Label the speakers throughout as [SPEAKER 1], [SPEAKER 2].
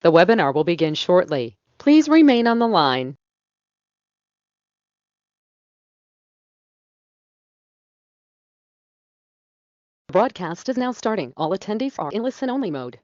[SPEAKER 1] The webinar will begin shortly. Please remain on the line. The broadcast is now starting. All attendees are in listen-only mode.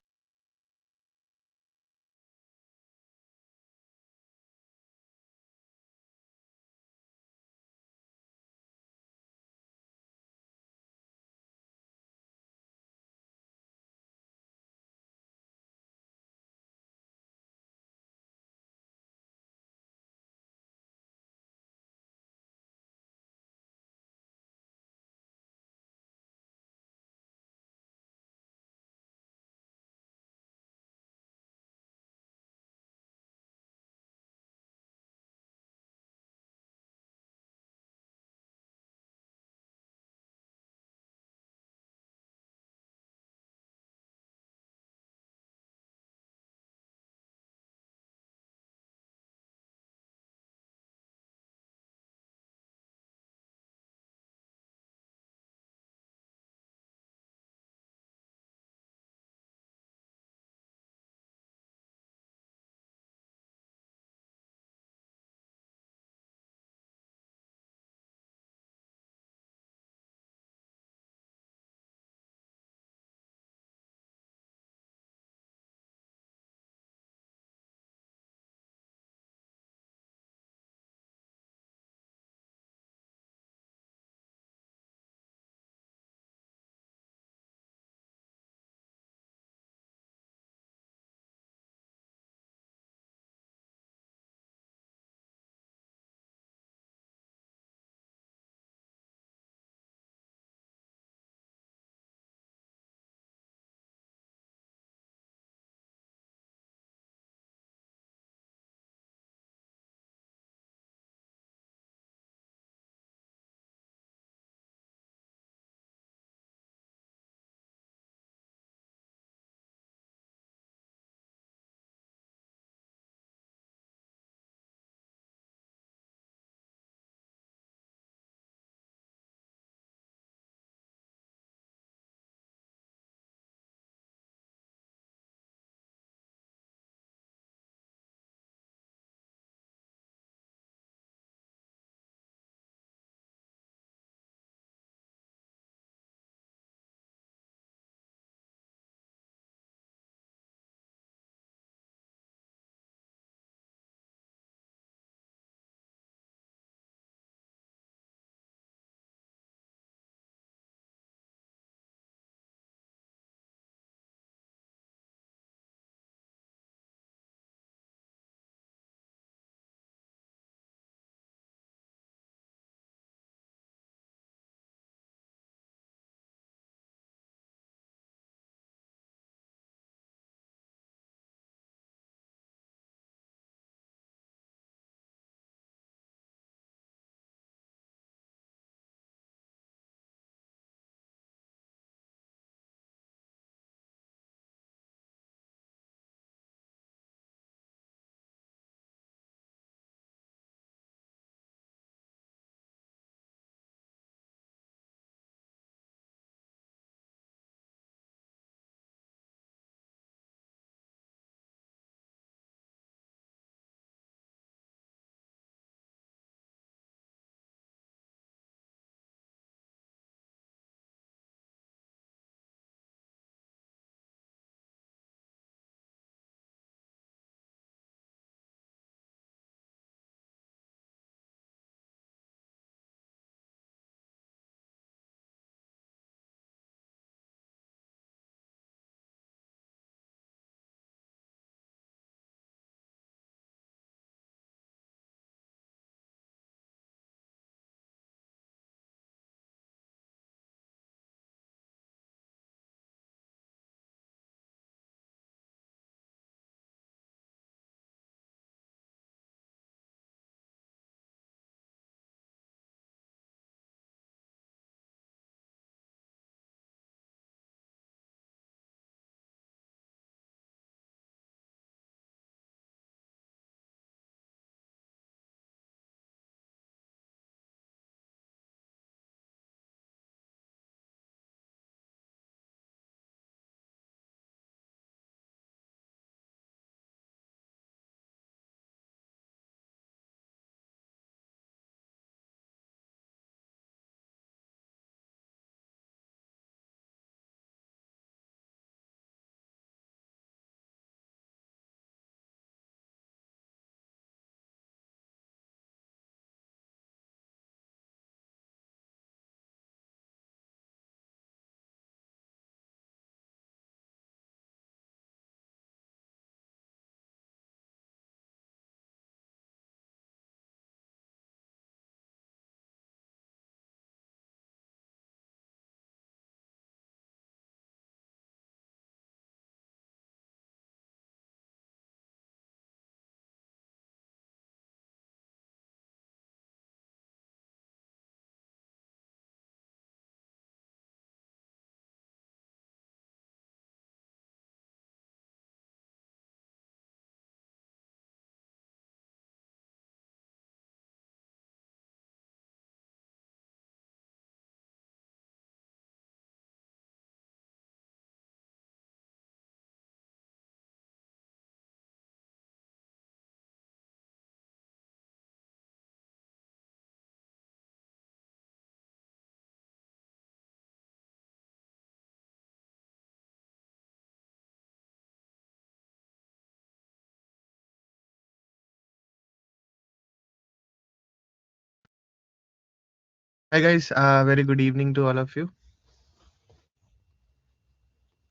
[SPEAKER 2] Hi guys, very good evening to all of you.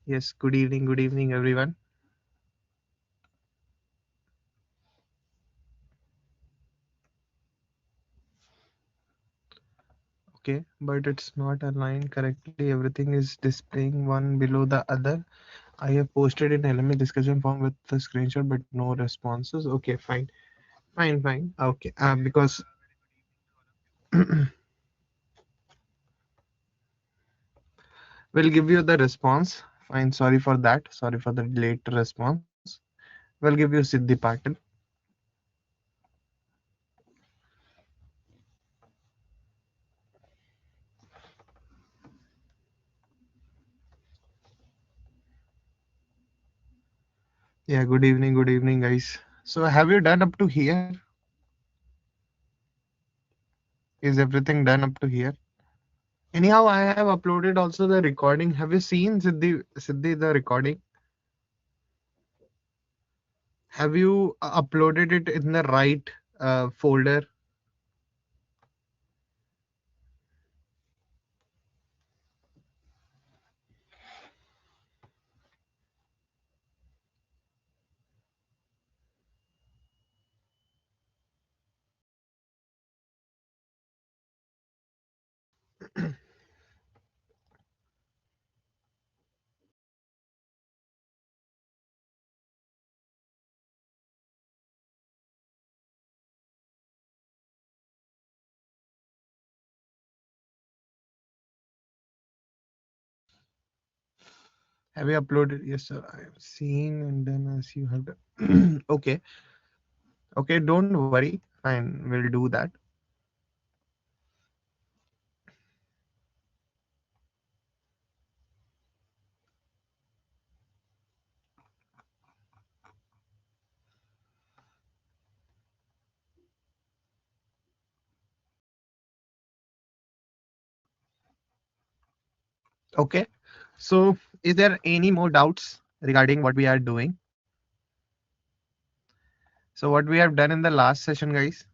[SPEAKER 2] Yes, good evening everyone. Okay, but it's not aligned correctly. Everything is displaying one below the other. I have posted in LMS discussion form with the screenshot, but no responses. Okay, fine, fine. Okay, because we'll give you the response. Fine, sorry for that. Sorry for the late response. We'll give you Siddhi Patil. Yeah, good evening, guys. So, have you done up to here? Is everything done up to here? Anyhow, I have uploaded also the recording. Have you seen Siddhi the recording? Have you uploaded it in the right folder? Have you uploaded? Yes, sir. I have seen, and then as you have done. Okay, okay. Don't worry. Fine, we'll do that. Okay. So, is there any more doubts regarding what we are doing? So, what we have done in the last session, guys?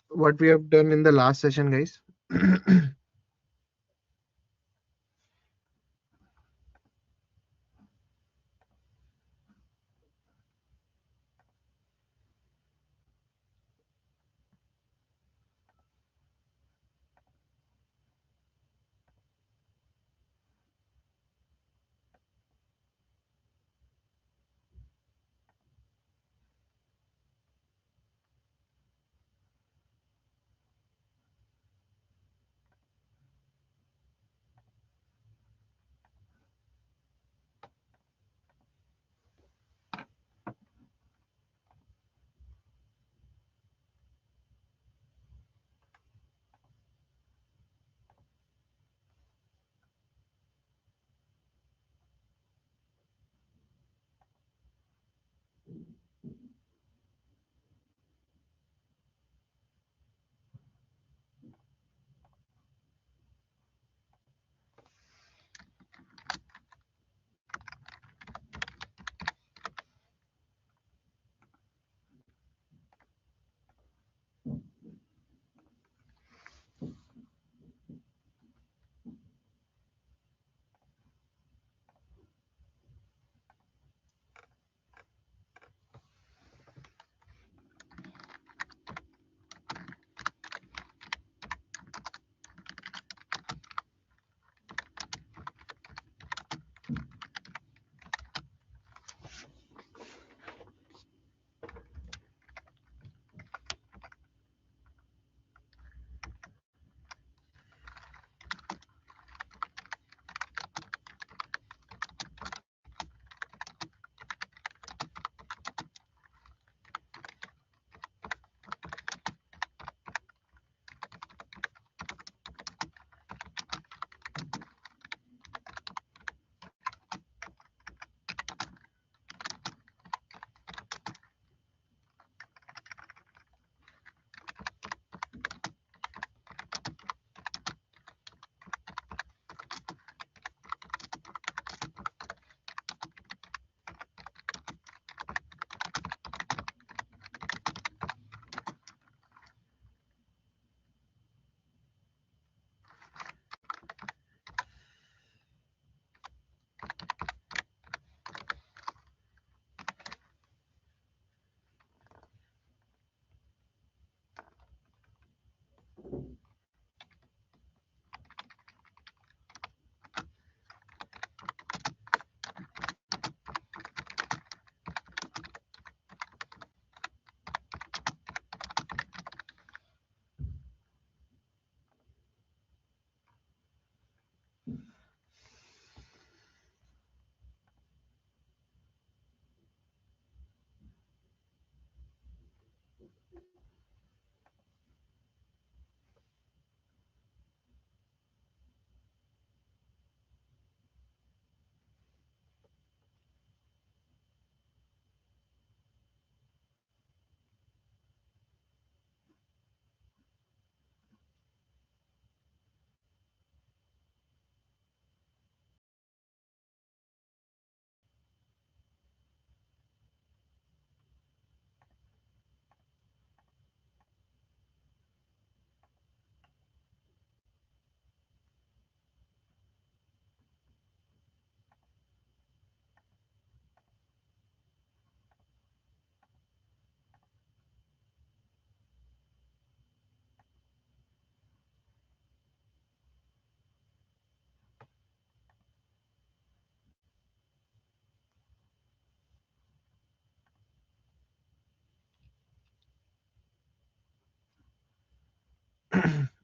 [SPEAKER 2] What we have done in the last session, guys?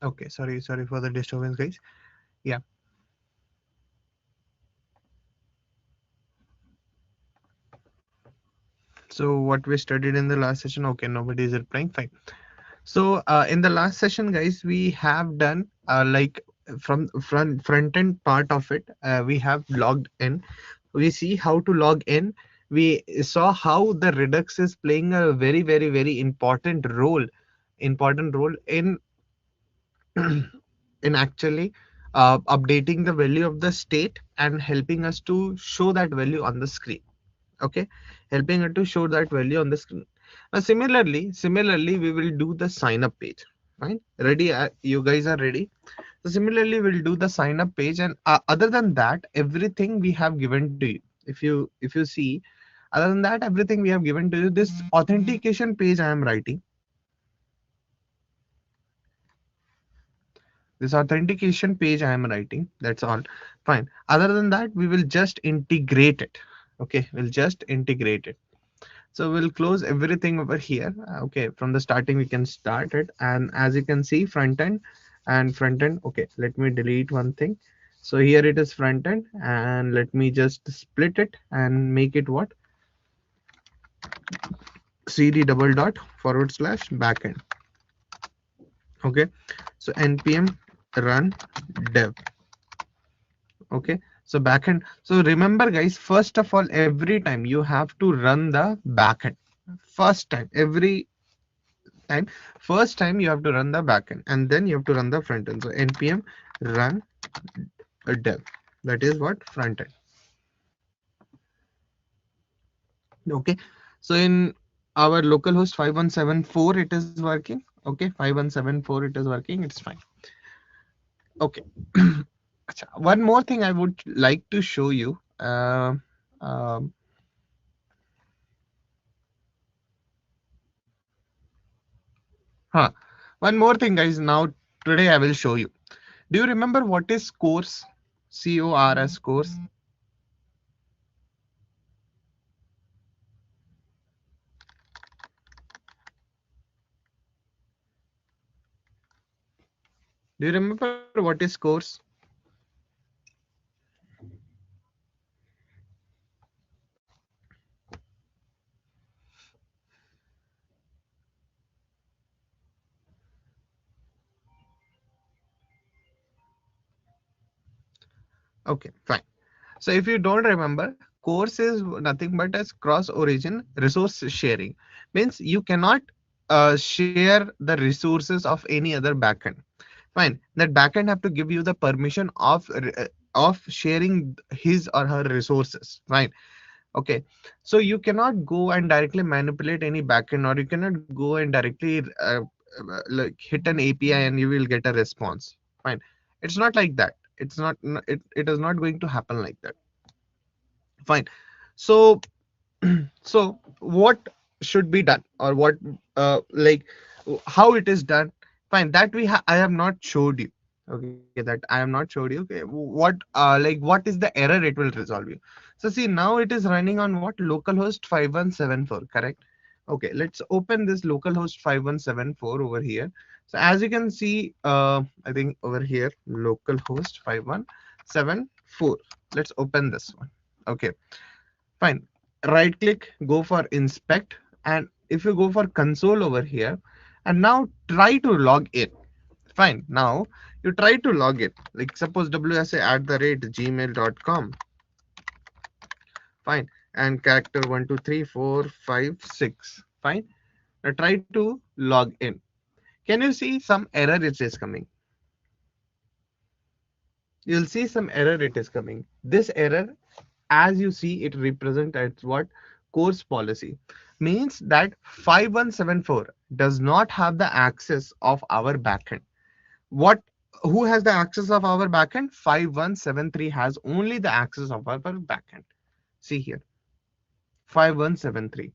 [SPEAKER 2] Okay, sorry for the disturbance, guys. Yeah. So what we studied in the last session, okay, nobody is replying, fine. So in the last session, guys, we have done like from front end part of it, we have logged in. We see how to log in. We saw how the Redux is playing a very important role in actually updating the value of the state and helping us to show that value on the screen. Okay, helping it to show that value on the screen. Now similarly we will do the sign up page. Fine, ready? You guys are ready? So similarly we'll do the sign up page, and other than that everything we have given to you. If you see, other than that everything we have given to you. This authentication page I am writing, this authentication page I am writing, that's all. Fine, other than that we will just integrate it. Okay, we'll just integrate it. So we'll close everything over here. Okay, from the starting we can start it, and as you can see, front end and front end. Okay, let me delete one thing. So here it is front end, and let me just split it and make it what, cd double dot forward slash backend. Okay, so npm run dev. Okay, so backend. So remember guys, first of all, every time you have to run the backend. First time, every time, first time you have to run the backend, and then you have to run the front end. So npm run dev, that is what, front end. Okay, so in our localhost 5174 it is working. Okay, 5174 it is working, it's fine. Okay. One more thing I would like to show you. Um, huh. One more thing, guys. Now today I will show you. Do you remember what is course? CORS, course. Do you remember what is course? Okay, fine. So if you don't remember, course is nothing but as cross origin resource sharing. Means you cannot share the resources of any other backend. Fine, that backend have to give you the permission of sharing his or her resources. Fine. Okay, so you cannot go and directly manipulate any backend, or you cannot go and directly like hit an API and you will get a response. Fine, it's not like that. It's not. It is not going to happen like that. Fine. So so what should be done, or what like how it is done? Fine, that I have not showed you. Okay, that I am not showed you. Okay, what like what is the error it will resolve you? So see, now it is running on what, localhost 5174, correct? Okay, let's open this localhost 5174 over here. So as you can see, I think over here, localhost 5174. Let's open this one. Okay, fine. Right click, go for inspect, and if you go for console over here, and now try to log in. Fine, now you try to log in, like suppose wsa at the rate gmail.com. Fine, and character 12345 6. Fine, now try to log in. Can you see some error it is coming? You'll see some error it is coming. This error, as you see, it represents as what, course policy. Means that 5174 does not have the access of our backend. What, who has the access of our backend? 5173 has only the access of our backend. See here, 5173.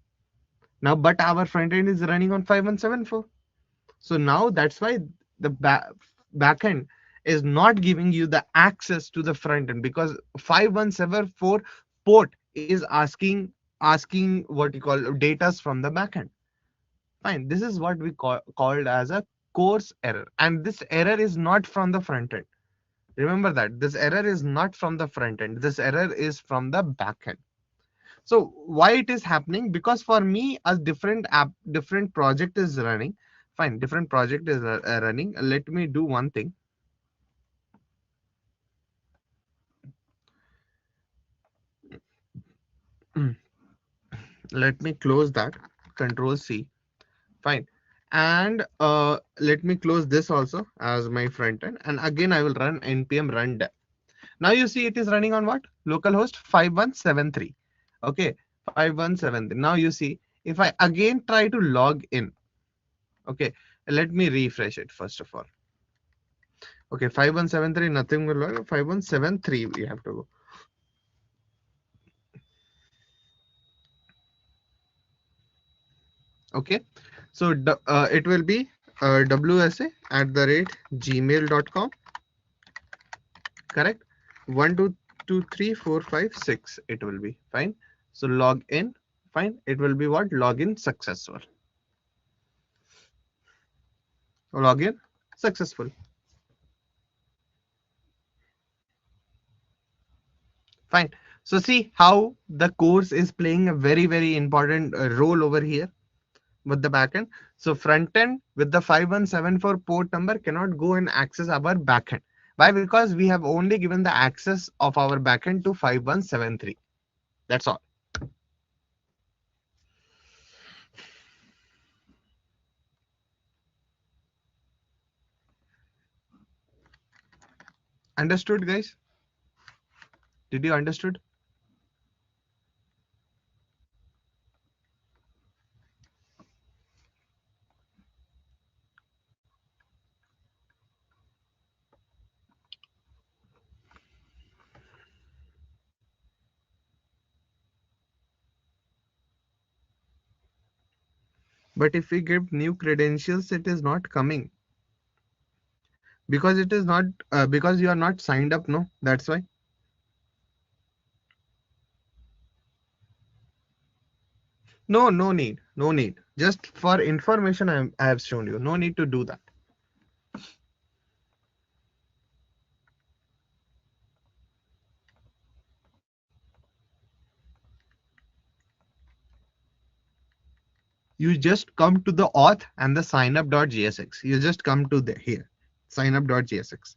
[SPEAKER 2] Now but our front end is running on 5174. So now that's why the backend is not giving you the access to the front end, because 5174 port is asking what you call data from the backend. Fine, this is what we called as a course error, and this error is not from the front end. Remember that this error is not from the front end. This error is from the back end. So why it is happening? Because for me, a different project is running. Fine, different project is running. Let me do one thing. Let me close that. Control C. Fine. And let me close this also as my front end. And again, I will run npm run dev. Now you see it is running on what? Localhost 5173. Okay, 5173. Now you see if I again try to log in. Okay, let me refresh it first of all. Okay, 5173, nothing will log. 5173 we have to go. Okay, so it will be wsa@gmail.com. Correct. 1 2 2 3 4 5 6 it will be fine. So log in. Fine, it will be what? Login successful. Login successful. Fine. So see how the course is playing a very important role over here with the backend. So front end with the 5174 port number cannot go and access our backend. Why? Because we have only given the access of our backend to 5173. That's all. Understood, guys? Did you understood? But if we give new credentials, it is not coming because it is not because you are not signed up. No, that's why. No, no need, no need. Just for information, I have shown you. No need to do that. You just come to the auth and the signup.jsx. You just come to the here, signup.jsx.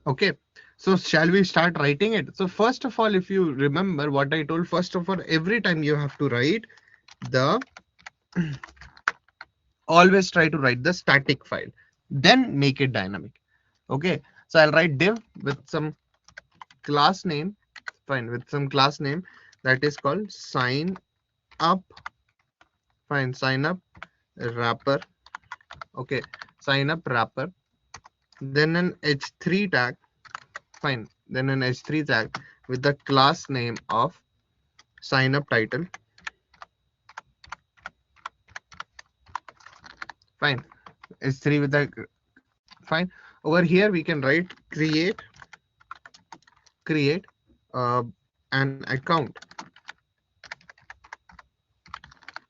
[SPEAKER 2] Okay, so shall we start writing it? So first of all, if you remember what I told, first of all, every time you have to write the, always try to write the static file, then make it dynamic. Okay, so I'll write div with some class name, fine, with some class name that is called sign up, fine, sign up wrapper. Okay, sign up wrapper, then an h3 tag, fine, then an h3 tag with the class name of sign up title, fine, h3 with the, fine. Over here we can write create an account,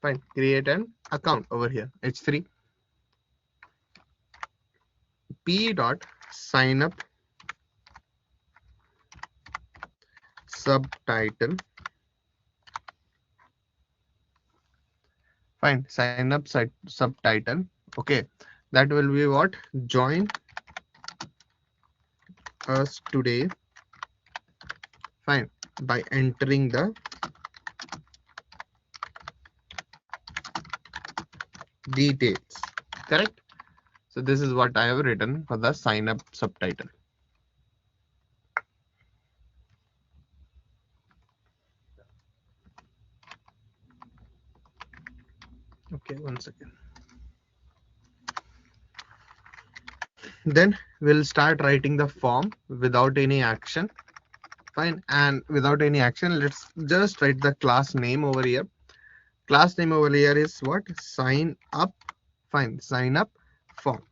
[SPEAKER 2] fine, create an account over here, h3 p dot sign up subtitle, fine, sign up subtitle. Okay, that will be what? Join us today, fine, by entering the details. Correct. So this is what I have written for the sign up subtitle. Okay, one second. Then we'll start writing the form without any action. Fine, and without any action, let's just write the class name over here. Class name over here is what? Sign up. Fine, sign up form.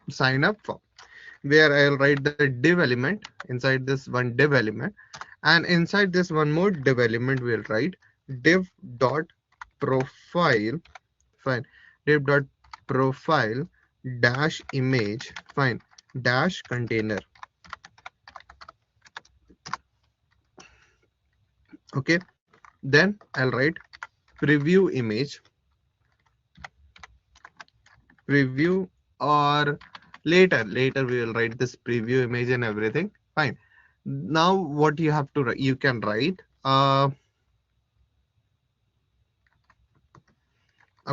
[SPEAKER 2] Sign up form, where I'll write the div element inside this one div element, and inside this one more div element we'll write div dot profile, fine, div dot profile dash image, fine, dash container. Okay, then I'll write preview image, preview, or later we will write this preview image and everything, fine. Now what you have to write, you can write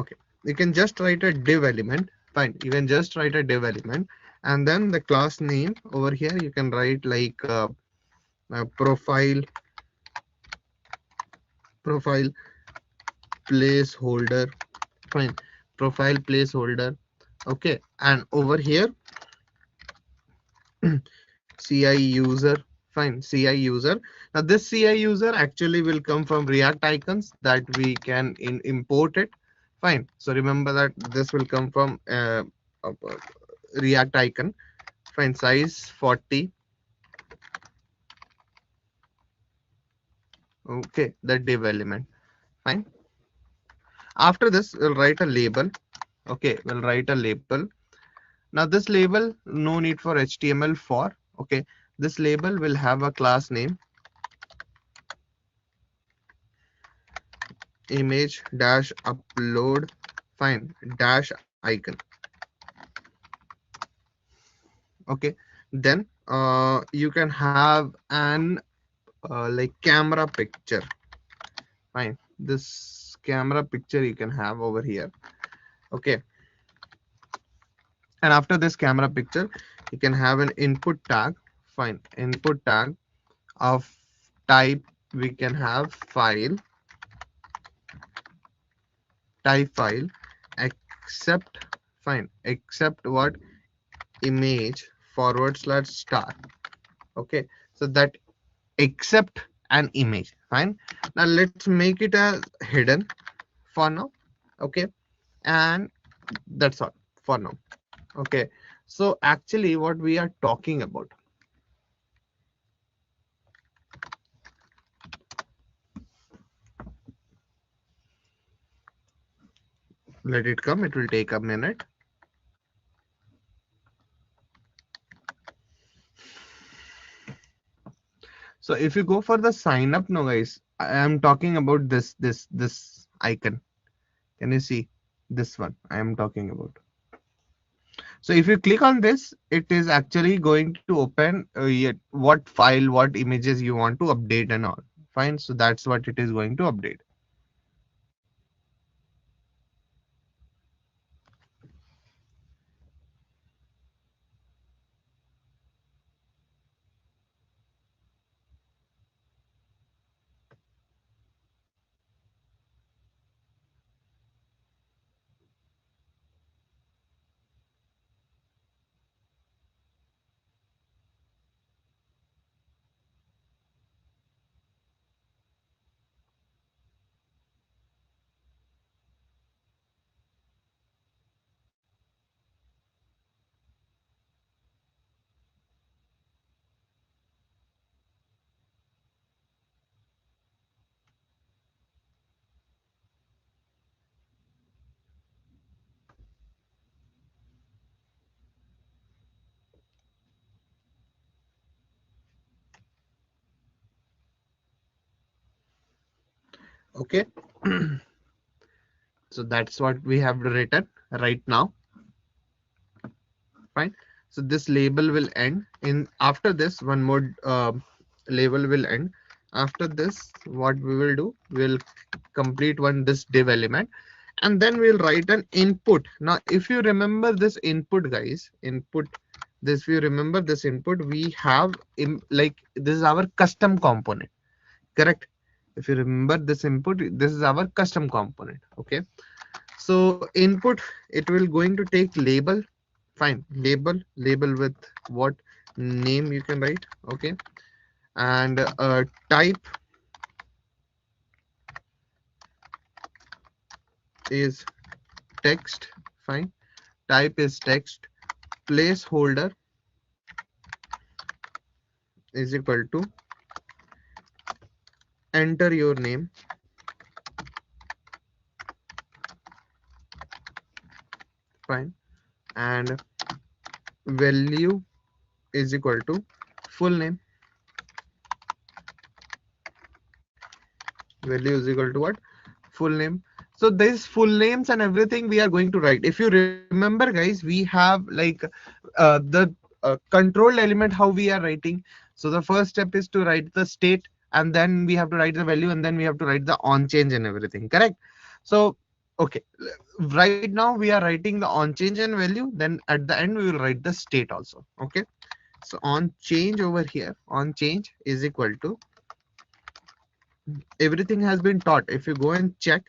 [SPEAKER 2] okay, you can just write a div element, fine, you can just write a div element, and then the class name over here you can write like profile profile placeholder, fine, profile placeholder. Okay, and over here CI user, fine, CI user. Now this CI user actually will come from React icons that we can import it, fine. So remember that this will come from uh, React icon, fine, size 40. Okay, the div element, fine. After this we'll write a label. Okay, we'll write a label. Now this label, no need for HTML for. Okay, this label will have a class name image dash upload, fine, dash icon. Okay, then you can have an like camera picture, fine, this camera picture you can have over here. Okay, and after this camera picture you can have an input tag, fine, input tag of type we can have file, type file, except, fine, except what, image forward slash star. Okay, so that except an image, fine. Now let's make it as hidden for now. Okay, and that's all for now. Okay, so actually what we are talking about, let it come, it will take a minute. So if you go for the sign up now guys, I am talking about this icon. Can you see this one I am talking about? So if you click on this, it is actually going to open what file, what images you want to update and all, fine. So that's what it is going to update. Okay, so that's what we have written right now, fine. So this label will end in, after this one more label will end. After this what we will do, we'll complete one this div element, and then we'll write an input. Now if you remember this input guys, input, this, if you remember this input, we have like this is our custom component, correct? If you remember this input, this is our custom component. Okay, so input, it will going to take label, fine, label with what name you can write. Okay, and type is text, fine, type is text, placeholder is equal to enter your name, fine, and value is equal to full name. Value is equal to what? Full name. So this full names and everything we are going to write. If you remember guys, we have like the controlled element how we are writing. So the first step is to write the state, and then we have to write the value, and then we have to write the on change and everything, correct? So okay, right now we are writing the on change and value, then at the end we will write the state also. Okay, so on change over here, on change is equal to, everything has been taught. If you go and check,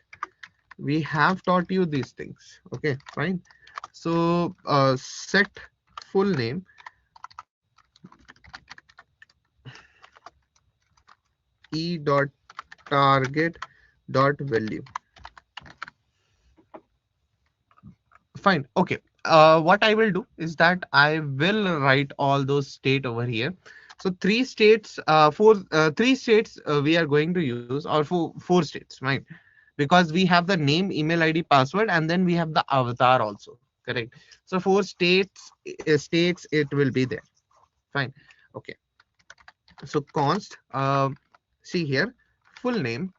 [SPEAKER 2] we have taught you these things. Okay, fine. So set full name e dot target dot value. Fine. Okay. What I will do is that I will write all those state over here. So three states, three states we are going to use, or four states, right? Because we have the name, email ID, password, and then we have the avatar also. Correct. So four states it will be there. Fine. Okay. So const, see here, full name,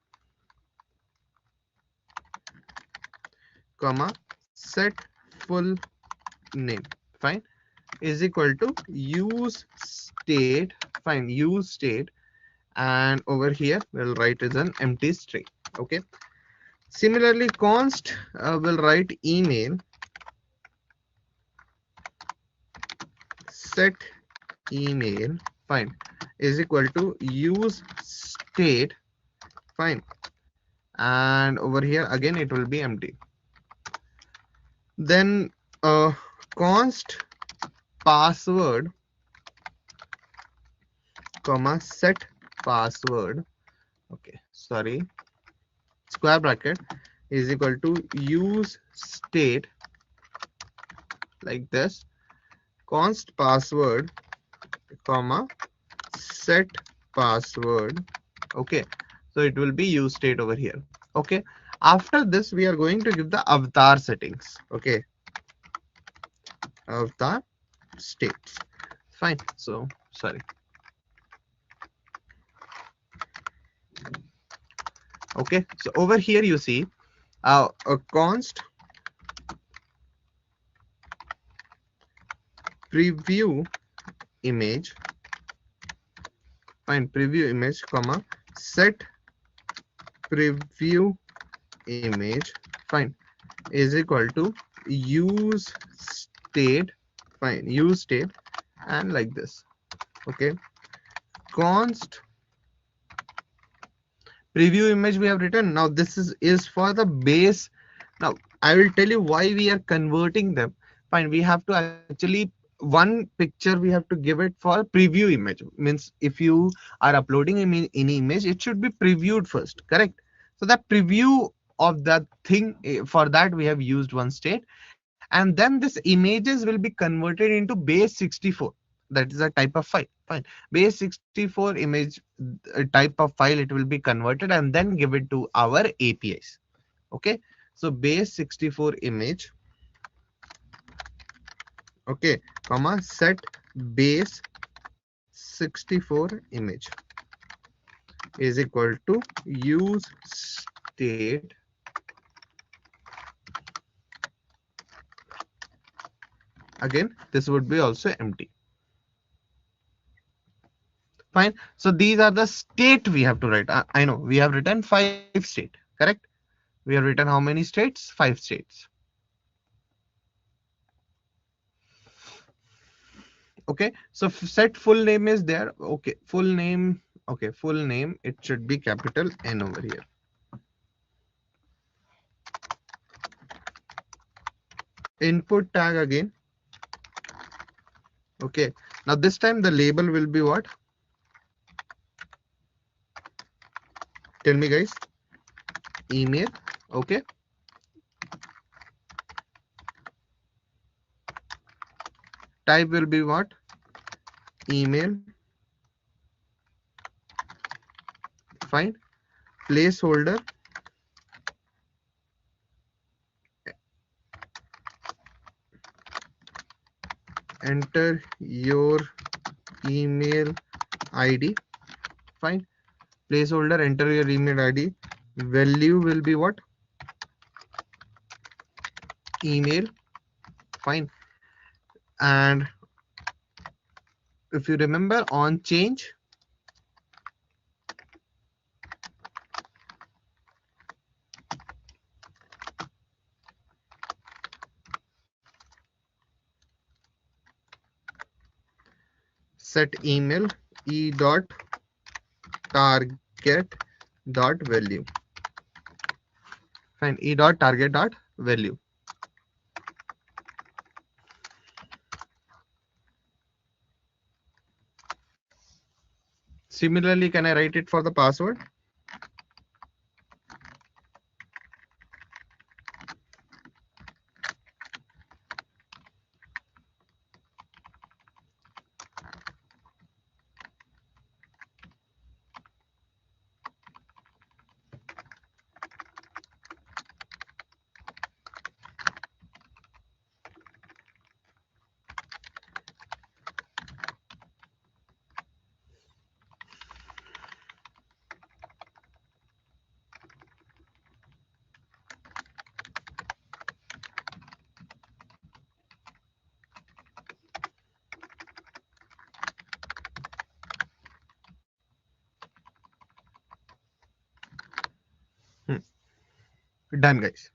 [SPEAKER 2] comma, set full name. Fine. Is equal to use state. Fine. Use state, and over here we'll write as an empty string. Okay. Similarly, const will write email, set email, fine, is equal to use state, fine, and over here again it will be empty. Then const password, comma, set password, okay, sorry, square bracket, is equal to use state, like this, const password, comma, set password. Okay, so it will be use state over here. Okay, after this we are going to give the avatar settings. Okay, avatar states, fine. So sorry. Okay, so over here you see a const preview image, fine, preview image, comma, set preview image, fine, is equal to use state, fine, use state, and like this. Okay, const preview image we have written. Now this is for the base. Now I will tell you why we are converting them. Fine, we have to actually, one picture we have to give it for preview image. Means if you are uploading any image, it should be previewed first, correct? So the preview of that thing, for that we have used one state, and then this images will be converted into base 64. That is a type of file, fine. Base 64 image type of file, it will be converted and then give it to our APIs. Okay, so base 64 image, okay, comma, set base 64 image is equal to use state, again this would be also empty. Fine. So these are the state we have to write. I know we have written 5 state, correct? We have written how many states? 5 states. Okay, so set full name is there. Okay, full name. Okay, full name, it should be capital N over here. Input tag again. Okay, now this time the label will be what? Tell me guys. Email. Okay, type will be what? Email, fine. placeholder enter your email ID. Fine. Placeholder enter your email ID. Value will be what? Email. Fine. And if you remember, on change, set email e dot target dot value. Fine. E dot target dot value. Similarly, can I write it for the password? Done, guys.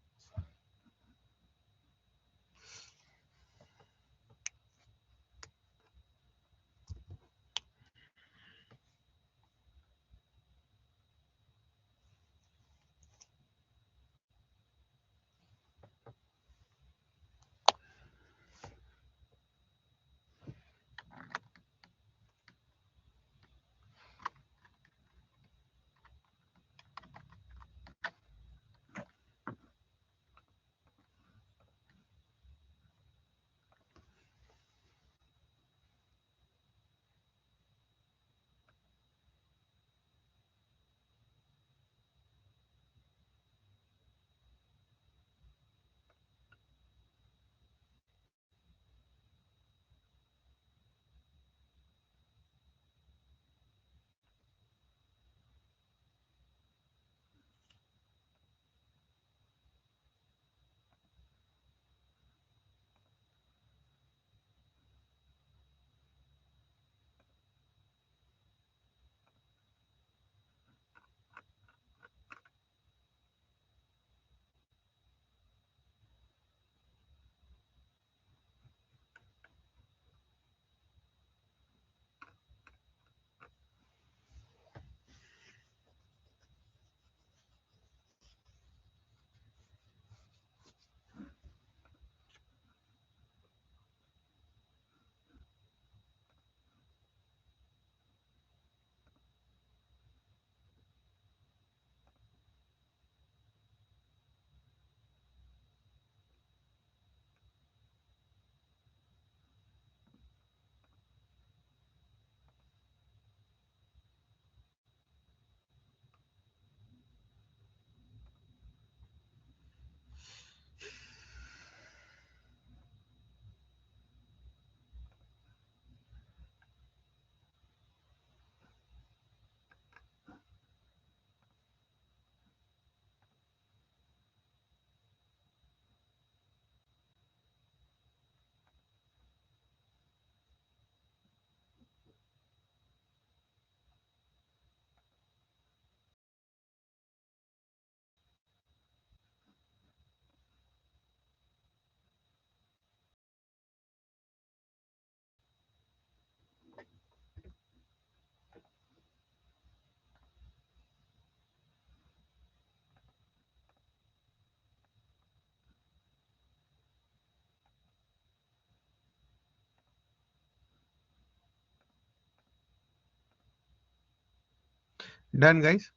[SPEAKER 2] Done, guys.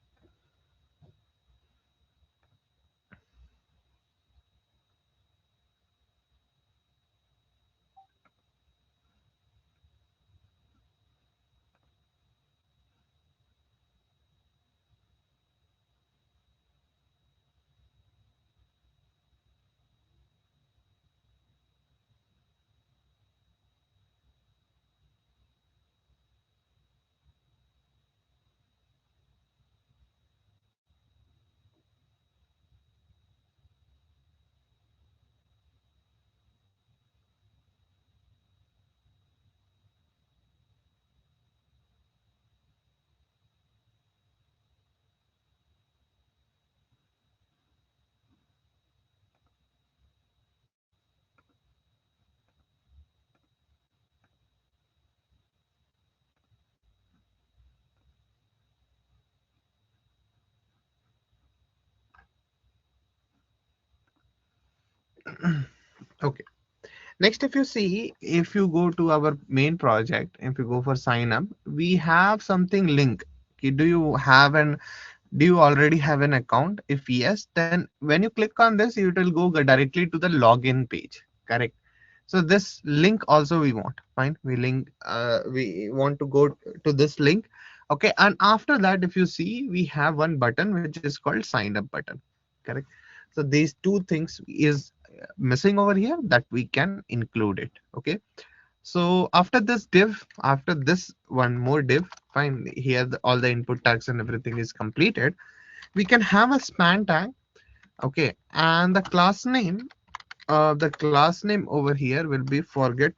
[SPEAKER 2] Okay. Next, if you see, if you go to our main project, if you go for sign up, we have something link. Okay, do you already have an account? If yes, then when you click on this, it will go directly to the login page. Correct. So this link also we want. Fine. We want to go to this link. Okay. And after that, if you see, we have one button which is called sign up button. Correct. So these two things is missing over here that we can include it. Okay. So after this div, after this one more div, fine. Here all the input tags and everything is completed. We can have a span tag. Okay. And the class name over here will be forgot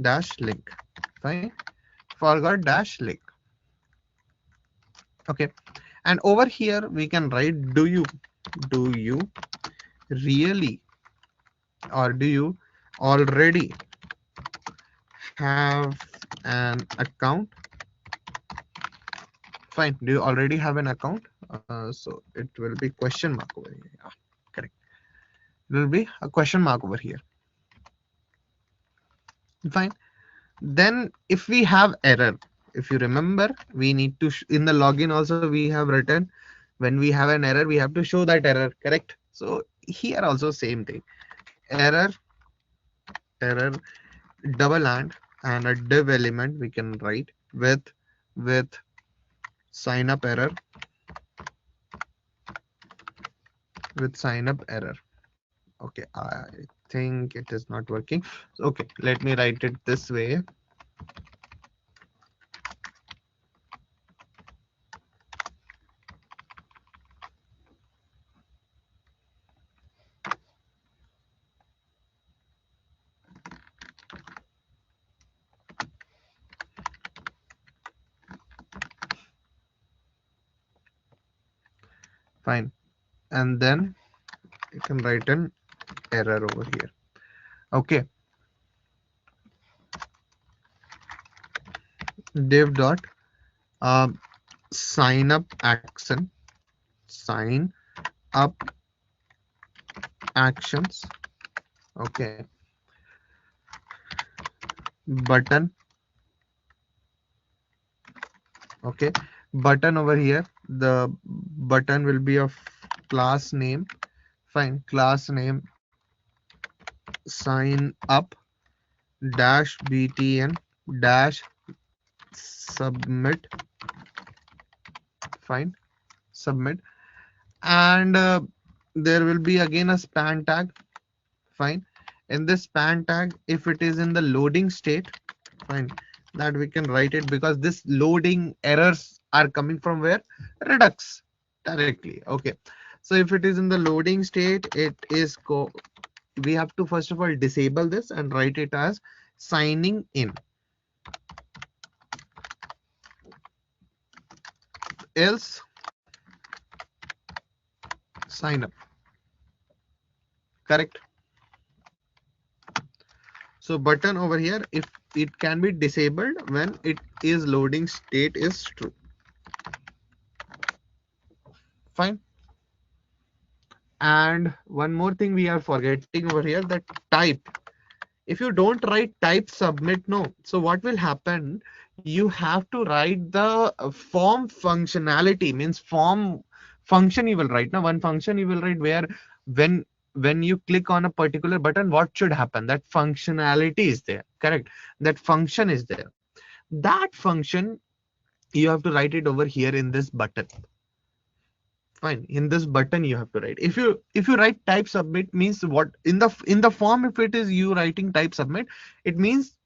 [SPEAKER 2] dash link. Fine. Forgot dash link. Okay. And over here we can write do you really, or do you already have an account? Fine. Do you already have an account? So it will be question mark over here. Yeah, correct. It will be a question mark over here. Fine. Then if we have error, if you remember, we need to in the login also we have written, when we have an error we have to show that error. Correct. So here also same thing, error double and a div element we can write with sign up error, okay. I think it is not working. Okay, let me write it this way. Fine. And then you can write an error over here. Okay. Div dot um, sign up action, sign up actions. Okay. Button. Okay. Button over here, the button will be of class name. Fine. Class name sign up dash btn dash submit. Fine. Submit. And there will be again a span tag. Fine. In this span tag, if it is in the loading state, fine, that we can write it, because this loading errors are coming from where? Redux directly. Okay. So if it is in the loading state, we have to first of all disable this and write it as signing in, else sign up. Correct. So button over here, if it can be disabled when it is loading state is true. Fine. And one more thing we are forgetting over here, that type. If you don't write type submit, no. So what will happen? You have to write the form functionality, means form function you will write. Now one function you will write where when when you click on a particular button, what should happen? That functionality is there. Correct. That function is there. That function you have to write it over here in this button. Fine. In this button you have to write. If you write type submit, means what? In the form, if it is you writing type submit, it means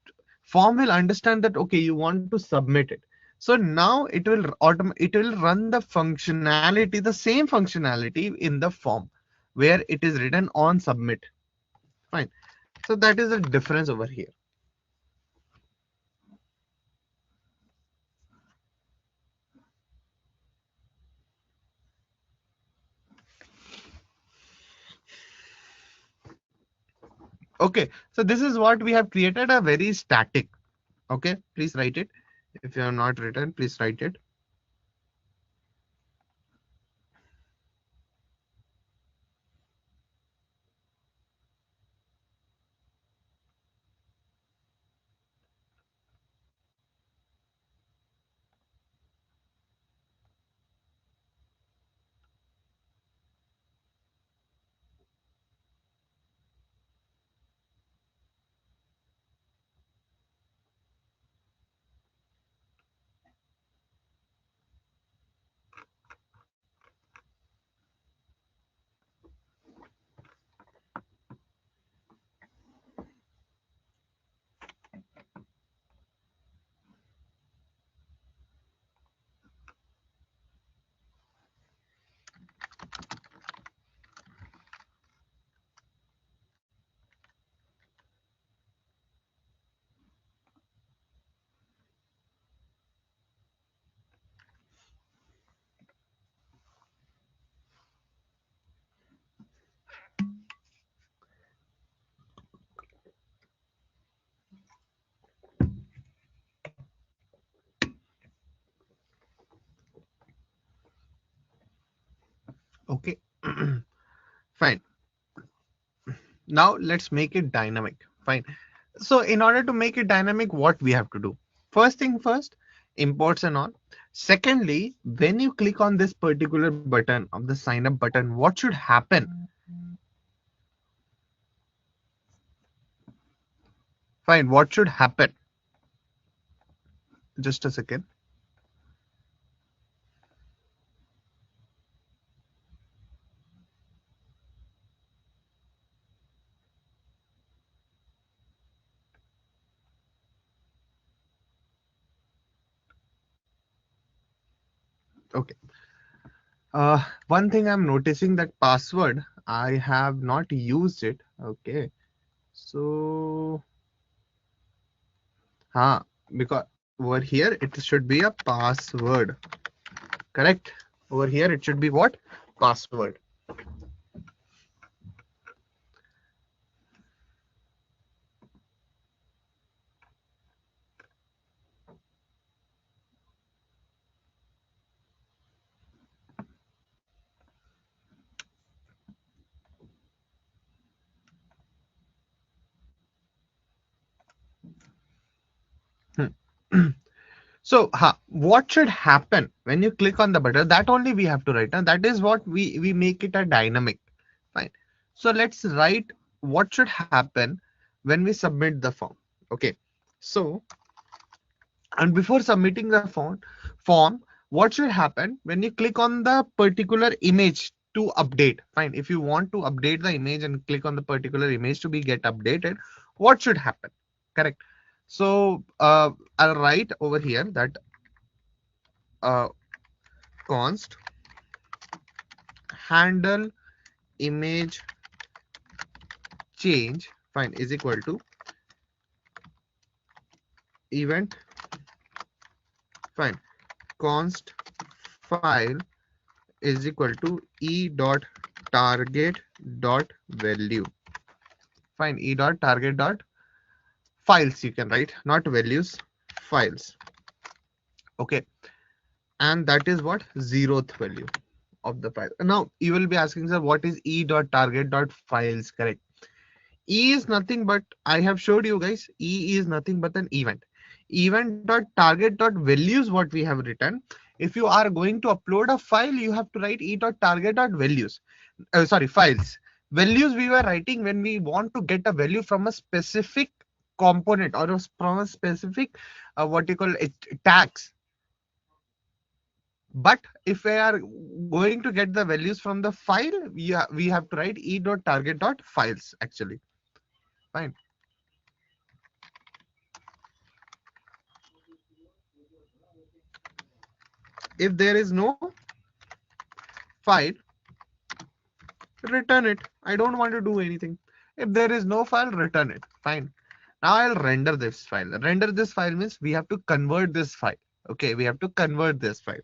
[SPEAKER 2] form will understand that okay, you want to submit it. So now it will run the functionality, the same functionality in the form where it is written on submit. Fine. So that is the difference over here. Okay, so this is what we have created, a very static. Okay, please write it. If you have not written, please write it. Okay. Fine. Now let's make it dynamic. Fine. So in order to make it dynamic, what we have to do? First thing first, imports and all. Secondly, when you click on this particular button of the sign up button, what should happen? Fine. What should happen? Just a second. Okay. One thing I'm noticing that password, I have not used it. Okay. So, because over here it should be a password. Correct. Over here it should be what? Password. So, what should happen when you click on the button? That only we have to write. And that is what we make it a dynamic. Fine. So let's write what should happen when we submit the form. Okay. So, and before submitting the form, what should happen when you click on the particular image to update? Fine. If you want to update the image and click on the particular image to be get updated, what should happen? Correct. So I'll write over here that uh, const handle image change fine is equal to event fine const file is equal to e dot target dot value fine e dot target dot files you can write not values files. Okay, and that is what zeroth value of the file. Now you will be asking, sir, what is e dot target dot files? Correct. E is nothing but, I have showed you guys, E is nothing but an event. Event dot target dot values what we have written. If you are going to upload a file, you have to write E dot target dot values. Sorry, files. Values we were writing when we want to get a value from a specific component or from a specific what you call it tags. But if we are going to get the values from the file, we have to write E dot target dot files actually. Fine. If there is no file, return it. I don't want to do anything. If there is no file, return it. Fine. Now I'll render this file. Render this file means we have to convert this file. Okay, we have to convert this file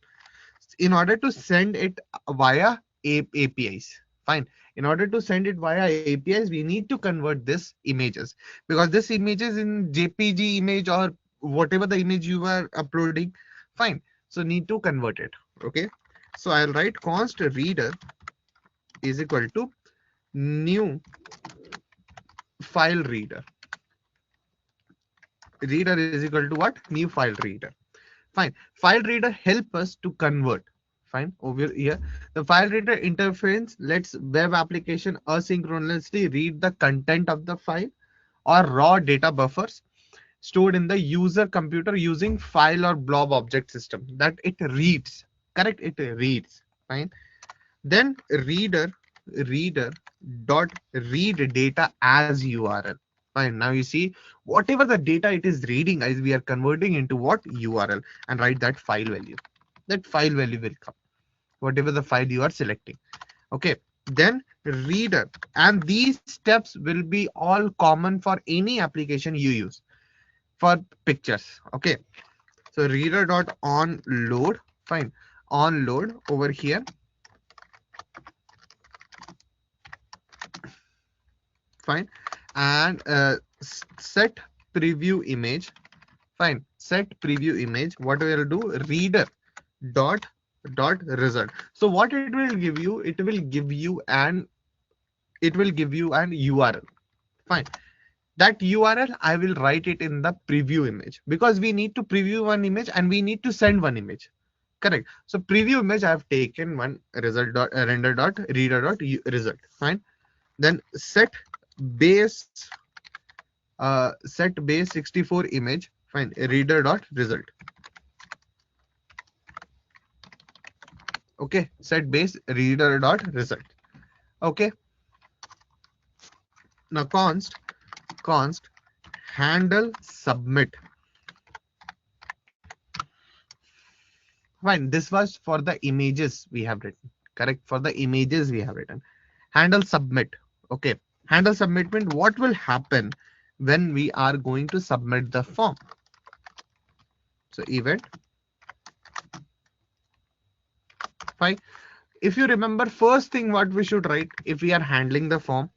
[SPEAKER 2] in order to send it via APIs. Fine. In order to send it via APIs, we need to convert this images because this image is in JPG image or whatever the image you are uploading. Fine. So need to convert it. Okay. So I'll write const reader is equal to new file reader. Reader is equal to what? New file reader. Fine. File reader help us to convert. Fine. Over here, the file reader interface lets web application asynchronously read the content of the file or raw data buffers stored in the user computer using file or blob object system that it reads. Correct. It reads. Fine. Then reader dot read data as URL. Fine. Now you see whatever the data it is reading as we are converting into what URL and write that file value. That file value will come. Whatever the file you are selecting. Okay. Then reader, and these steps will be all common for any application you use for pictures. Okay. So reader dot on load. Fine. On load over here. Fine. And set preview image. Fine. Set preview image. What we will do? Reader dot dot result. So what it will give you, it will give you an URL. Fine. That URL I will write it in the preview image, because we need to preview one image and we need to send one image. Correct. So preview image I have taken one result dot render dot reader dot result. Fine. Then base set base 64 image. Fine. Reader dot result. Okay. Set base reader dot result. Okay. Now const handle submit. Fine. This was for the images we have written. Correct. For the images we have written. Handle submit. Okay. Handle submit means what will happen when we are going to submit the form. So event. Fine. If you remember, first thing what we should write if we are handling the form.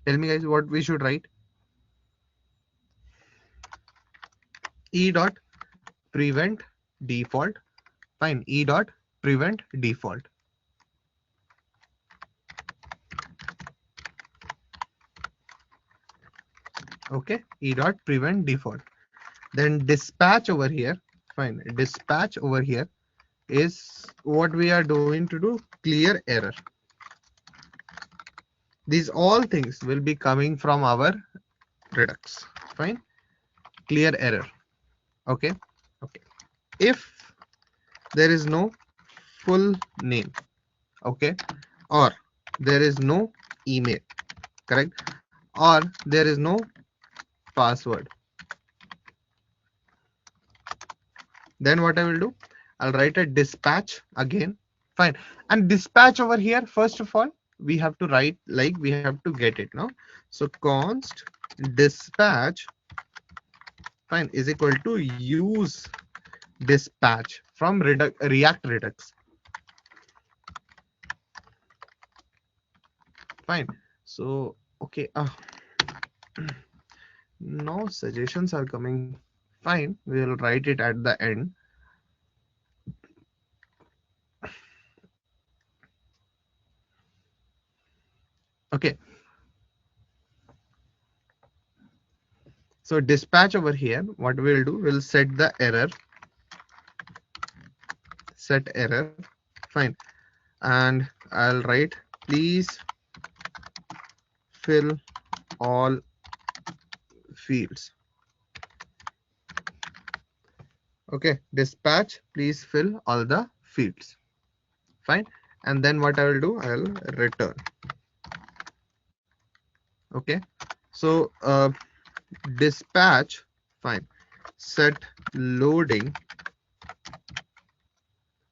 [SPEAKER 2] Tell me guys what we should write. E dot prevent default. Fine. E dot prevent default. Okay. E dot prevent default. Then dispatch over here. Fine. Dispatch over here is what we are going to do. Clear error. These all things will be coming from our Redux. Fine. Clear error. Okay. Okay. If there is no full name, okay, or there is no email, correct, or there is no password, then what I will do, I'll write a dispatch again. Fine. And dispatch over here, first of all, we have to write like we have to get it now. So const dispatch, fine, is equal to use dispatch from React Redux. Fine. So okay, no suggestions are coming. Fine, we'll write it at the end. Okay. So dispatch over here, what we'll do, we'll set the error, set error. Fine. And I'll write please fill all fields. Okay, dispatch please fill all the fields. Fine. And then what I will do, I'll return. Okay. So dispatch, fine, set loading,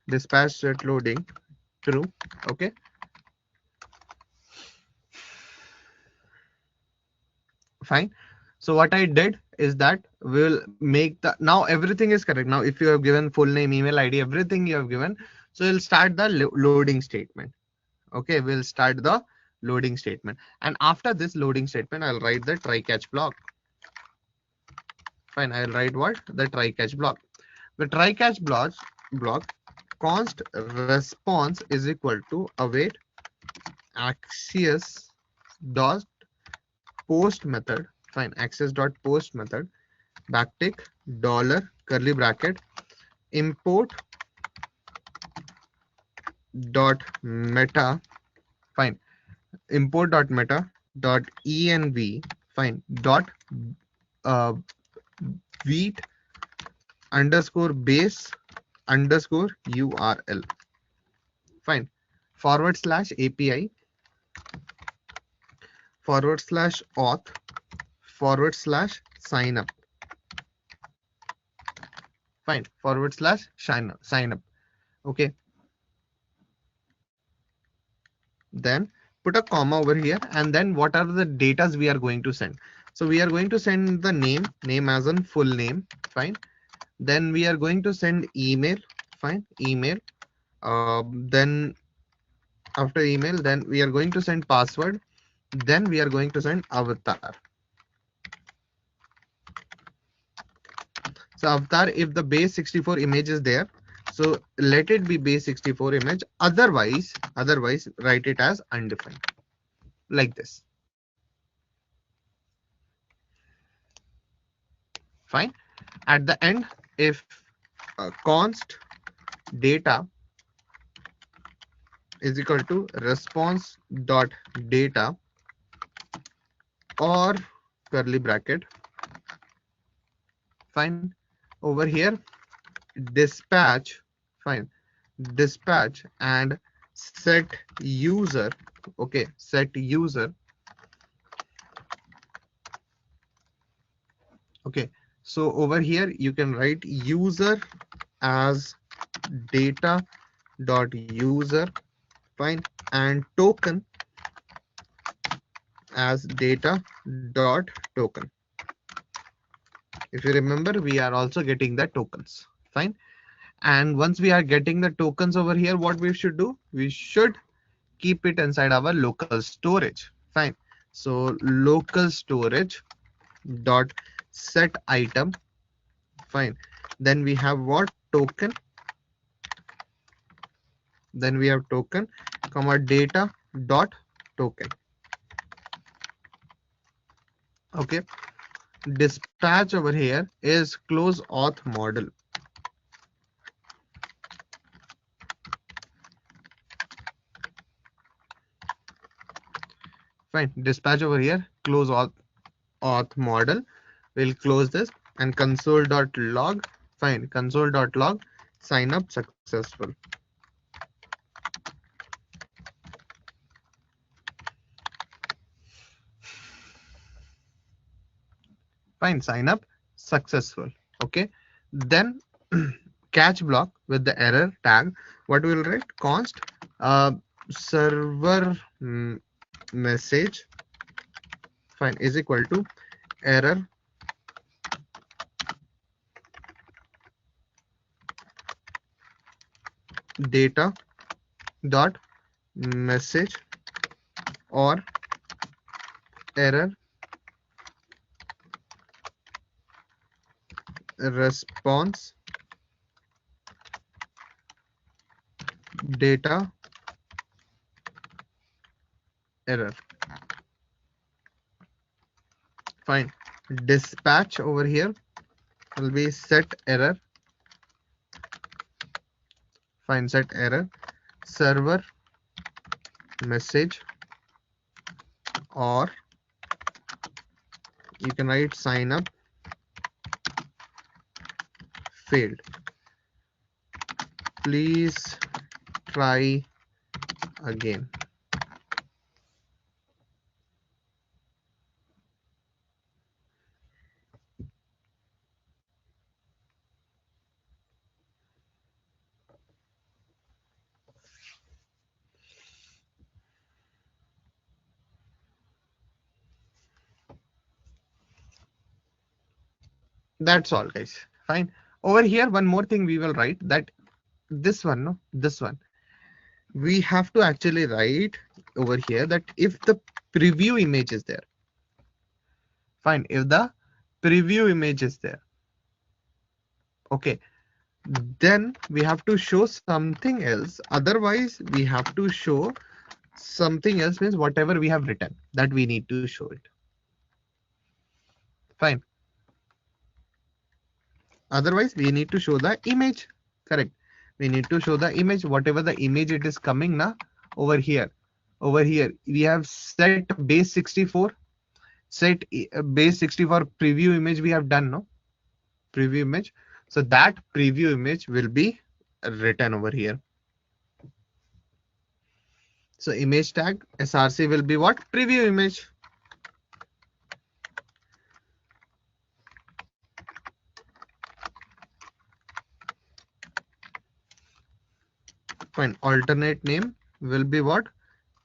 [SPEAKER 2] dispatch set loading true. Okay. Fine. So what I did is that we'll make the, now everything is correct. Now if you have given full name, email ID, everything you have given, so we'll start the loading statement. Okay, we'll start the loading statement, and after this loading statement I'll write the try catch block. Fine. I'll write what, the try catch block. The try catch block const response is equal to await access dot post method. Fine. Access dot post method backtick dollar curly bracket import dot meta. Fine. Import dot meta dot env. Fine. Dot wheat underscore base underscore URL. Fine. Forward slash API forward slash auth forward slash sign up. Fine. Forward slash sign up. Okay. Then put a comma over here, and then what are the datas we are going to send? So we are going to send the name as in full name. Fine. Then we are going to send email. Fine. Email. Then after email, then we are going to send password. Then we are going to send avatar. So avatar, if the base 64 image is there, so let it be base 64 image. Otherwise write it as undefined, like this. Fine. At the end, if const data is equal to response dot data or curly bracket. Fine. Over here, dispatch. Fine. Dispatch and set user. Okay. Set user. Okay. So over here, you can write user as data dot user. Fine. And token as data dot token. If you remember, we are also getting the tokens. Fine. And once we are getting the tokens over here, what we should do? We should keep it inside our local storage. Fine. So local storage dot set item. Fine. Then we have what? Token. Then we have token, comma data dot token. Okay. Dispatch over here is close auth model. Fine. Dispatch over here, close auth model. We'll close this and console.log. Fine. Console.log sign up successful. Fine. Sign up successful. Okay. Then catch block with the error tag. What we will write? Const server message. Fine. Is equal to error data dot message or error response data error. Fine. Dispatch over here will be set error. Fine. Set error server message, or you can write sign up failed. Please try again. That's all, guys. Fine. Over here, one more thing we will write, that this one, no, this one, we have to actually write over here that if the preview image is there. Fine. If the preview image is there. Okay. Then we have to show something else. Otherwise, we have to show something else, means whatever we have written, that we need to show it. Fine. Otherwise, we need to show the image. Correct. We need to show the image, whatever the image it is coming now over here. Over here, we have set base 64. set base 60 for preview image we have done, no? Preview image. So that preview image will be written over here. So image tag src will be what? Preview image. Fine. Alternate name will be what?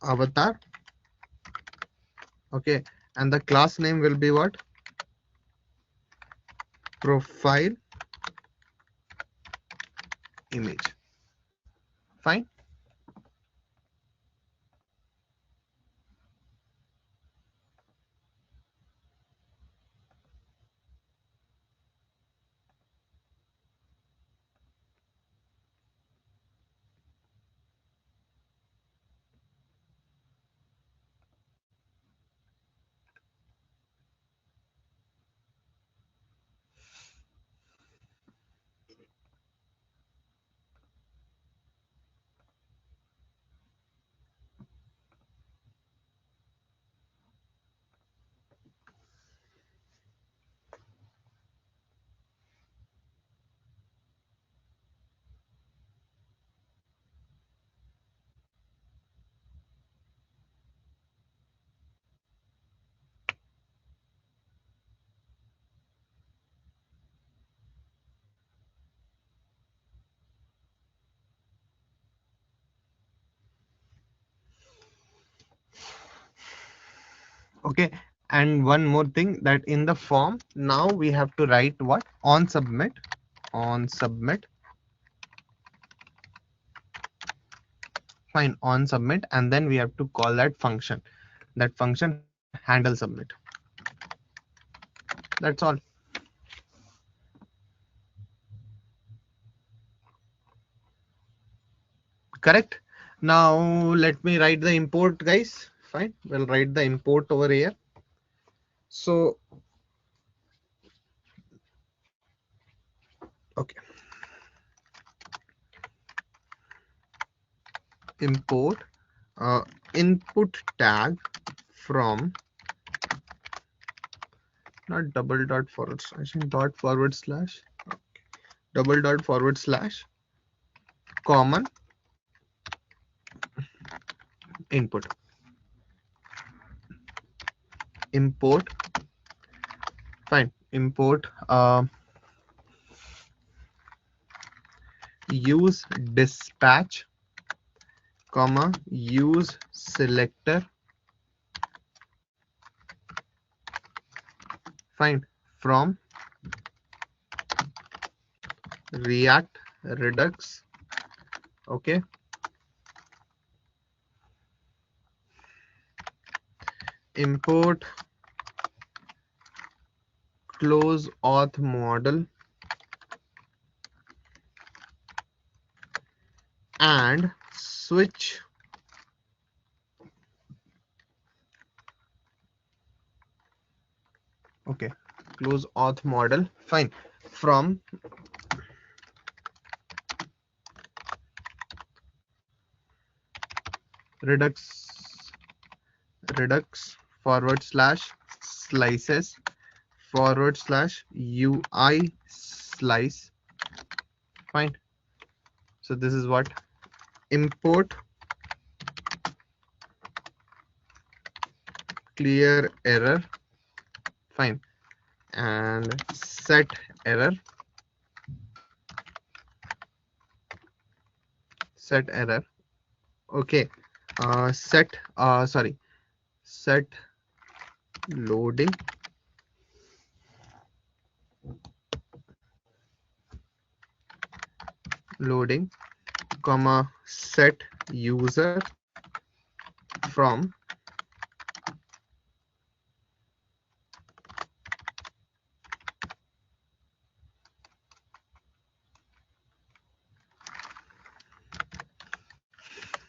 [SPEAKER 2] Avatar. Okay. And the class name will be what? Profile image. Fine. Okay. And one more thing, that in the form now we have to write what? On submit. On submit. Fine. On submit, and then we have to call that function. That function handle submit. That's all. Correct. Now let me write the import, guys. Fine. We'll write the import over here. So okay. Import input tag from, not double dot forward slash, dot forward slash, double dot forward slash common input. Import. Fine. Import use dispatch comma use selector. Fine. From React Redux. Okay. Import close auth model and switch okay, close auth model. Fine. From redux forward slash slices forward slash UI slice. Fine. So this is what? Import clear error. Fine. And set error. Set error. Okay. Set loading comma set user from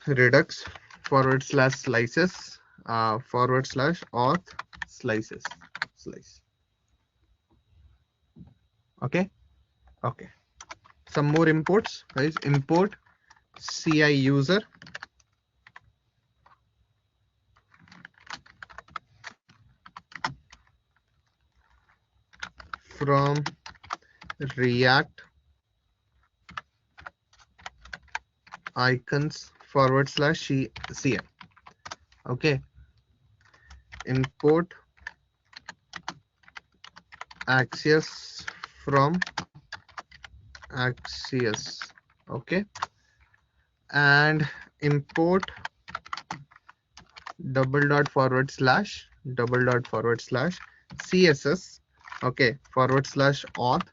[SPEAKER 2] redux forward slash slices forward slash auth slices slice. Okay. Okay. Some more imports, guys. Import CI user React icons /cm. Okay, import Axios from Axios. Okay, and import $/css. Okay, /auth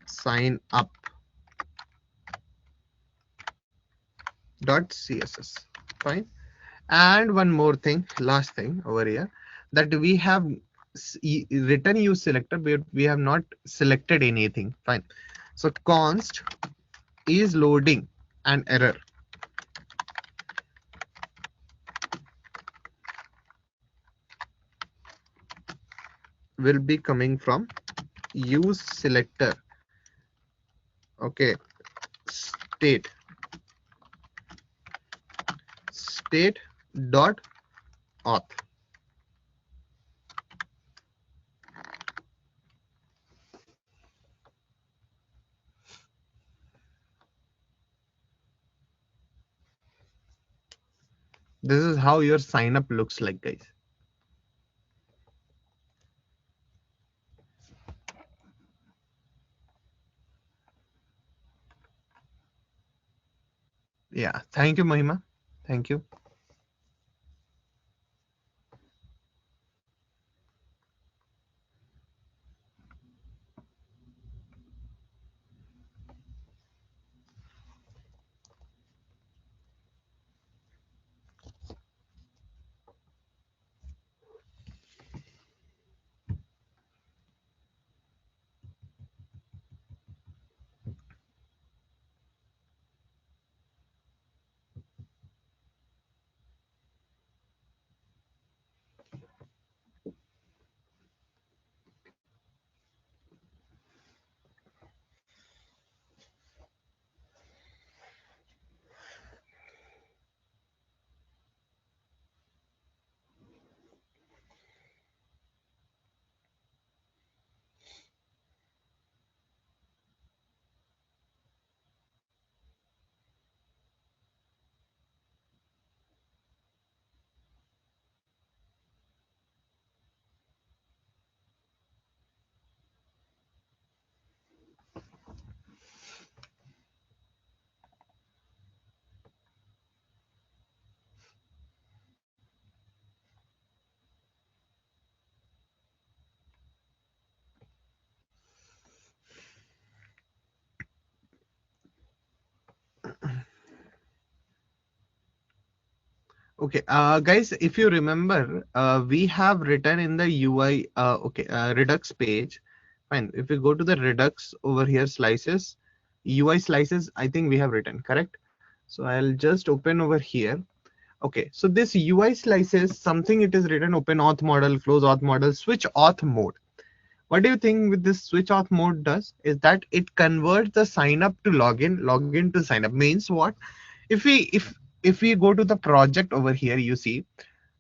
[SPEAKER 2] /sign up dot css. Fine. And one more thing, last thing over here, that we have written use selector, but we have not selected anything. Fine. So const is loading an error. Will be coming from use selector. Okay, state dot auth. This is how your sign up looks like, guys. Yeah, thank you, Mahima. Thank you. Okay, guys, if you remember, we have written in the UI, Redux page. Fine. If we go to the Redux over here, slices, UI slices, I think we have written, correct? So I'll just open over here. Okay, so this UI slices, something it is written open auth model, close auth model, switch auth mode. What do you think with this switch auth mode does is that it converts the sign up to login to sign up. Means what? If we go to the project over here, you see,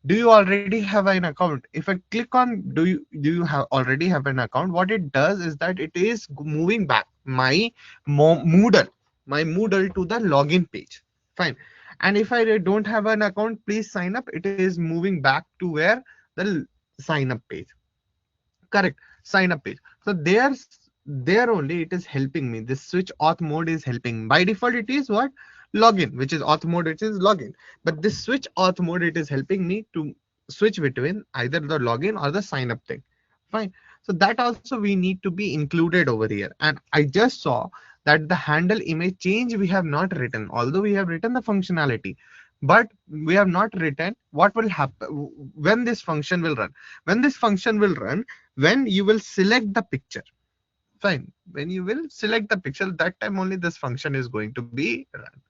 [SPEAKER 2] do you already have an account? If I click on do you have already have an account, what it does is that it is moving back Moodle my Moodle to the login page. Fine. And if I don't have an account, please sign up, it is moving back to where the sign up page. Correct. Sign up page. So there only it is helping me. This switch auth mode is helping. By default, it is what? Login, which is auth mode, which is login. But this switch auth mode, it is helping me to switch between either the login or the sign up thing. Fine. So that also we need to be included over here. And I just saw that the handle image change we have not written, although we have written the functionality, but we have not written what will happen when this function will run. When this function will run, when you will select the picture. Fine. When you will select the pixel, that time only this function is going to be run.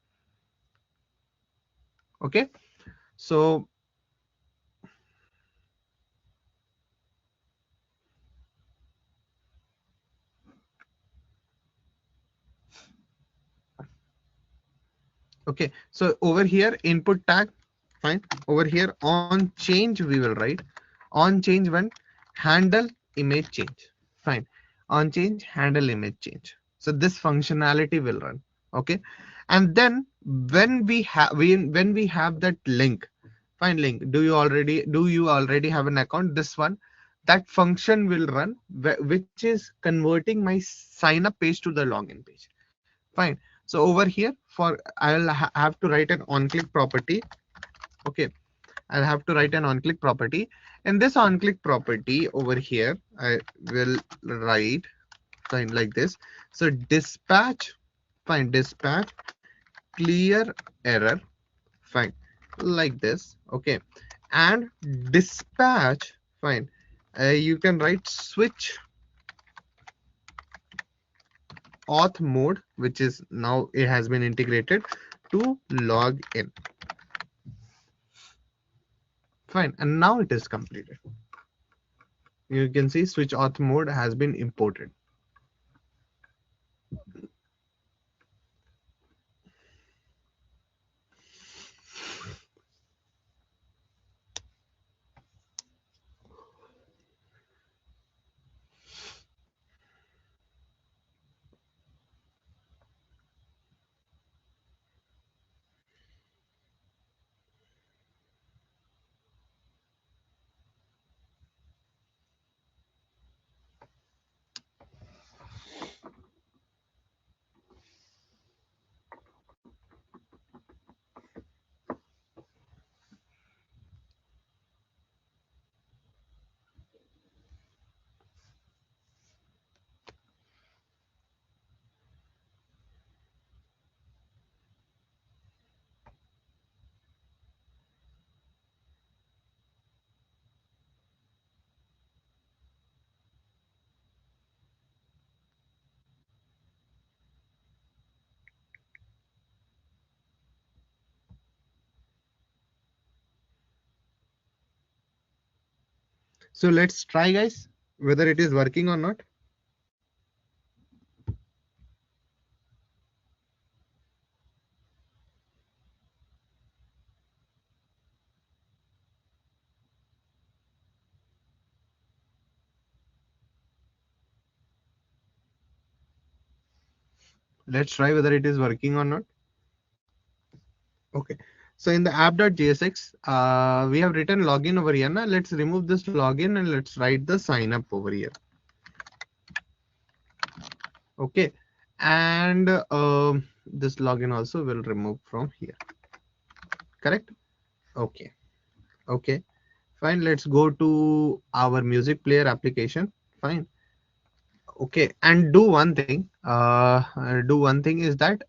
[SPEAKER 2] Okay. So okay, so over here input tag. Fine. Over here on change we will write on change when handle image change. Fine. on change, handle image change. So this functionality will run. Okay, and then when we have when we have that link, fine link. Do you already have an account? This one, that function will run, which is converting my sign up page to the login page. Fine. So over here, I'll have to write an on-click property. Okay, I'll have to write an on-click property. In this on-click property over here, I will write fine like this. So dispatch, fine, dispatch clear error, fine, like this. Okay, and dispatch, fine. You can write switch auth mode, which is now it has been integrated to log in. Fine, and now it is completed. You can see switch auth mode has been imported. So let's try, guys, whether it is working or not. Let's try whether it is working or not. Okay. So in the app.jsx, we have written login over here. Now let's remove this login and let's write the sign up over here. Okay. And this login also will remove from here. Correct? Okay. Okay. Fine. Let's go to our music player application. Fine. Okay. And do one thing. Do one thing is that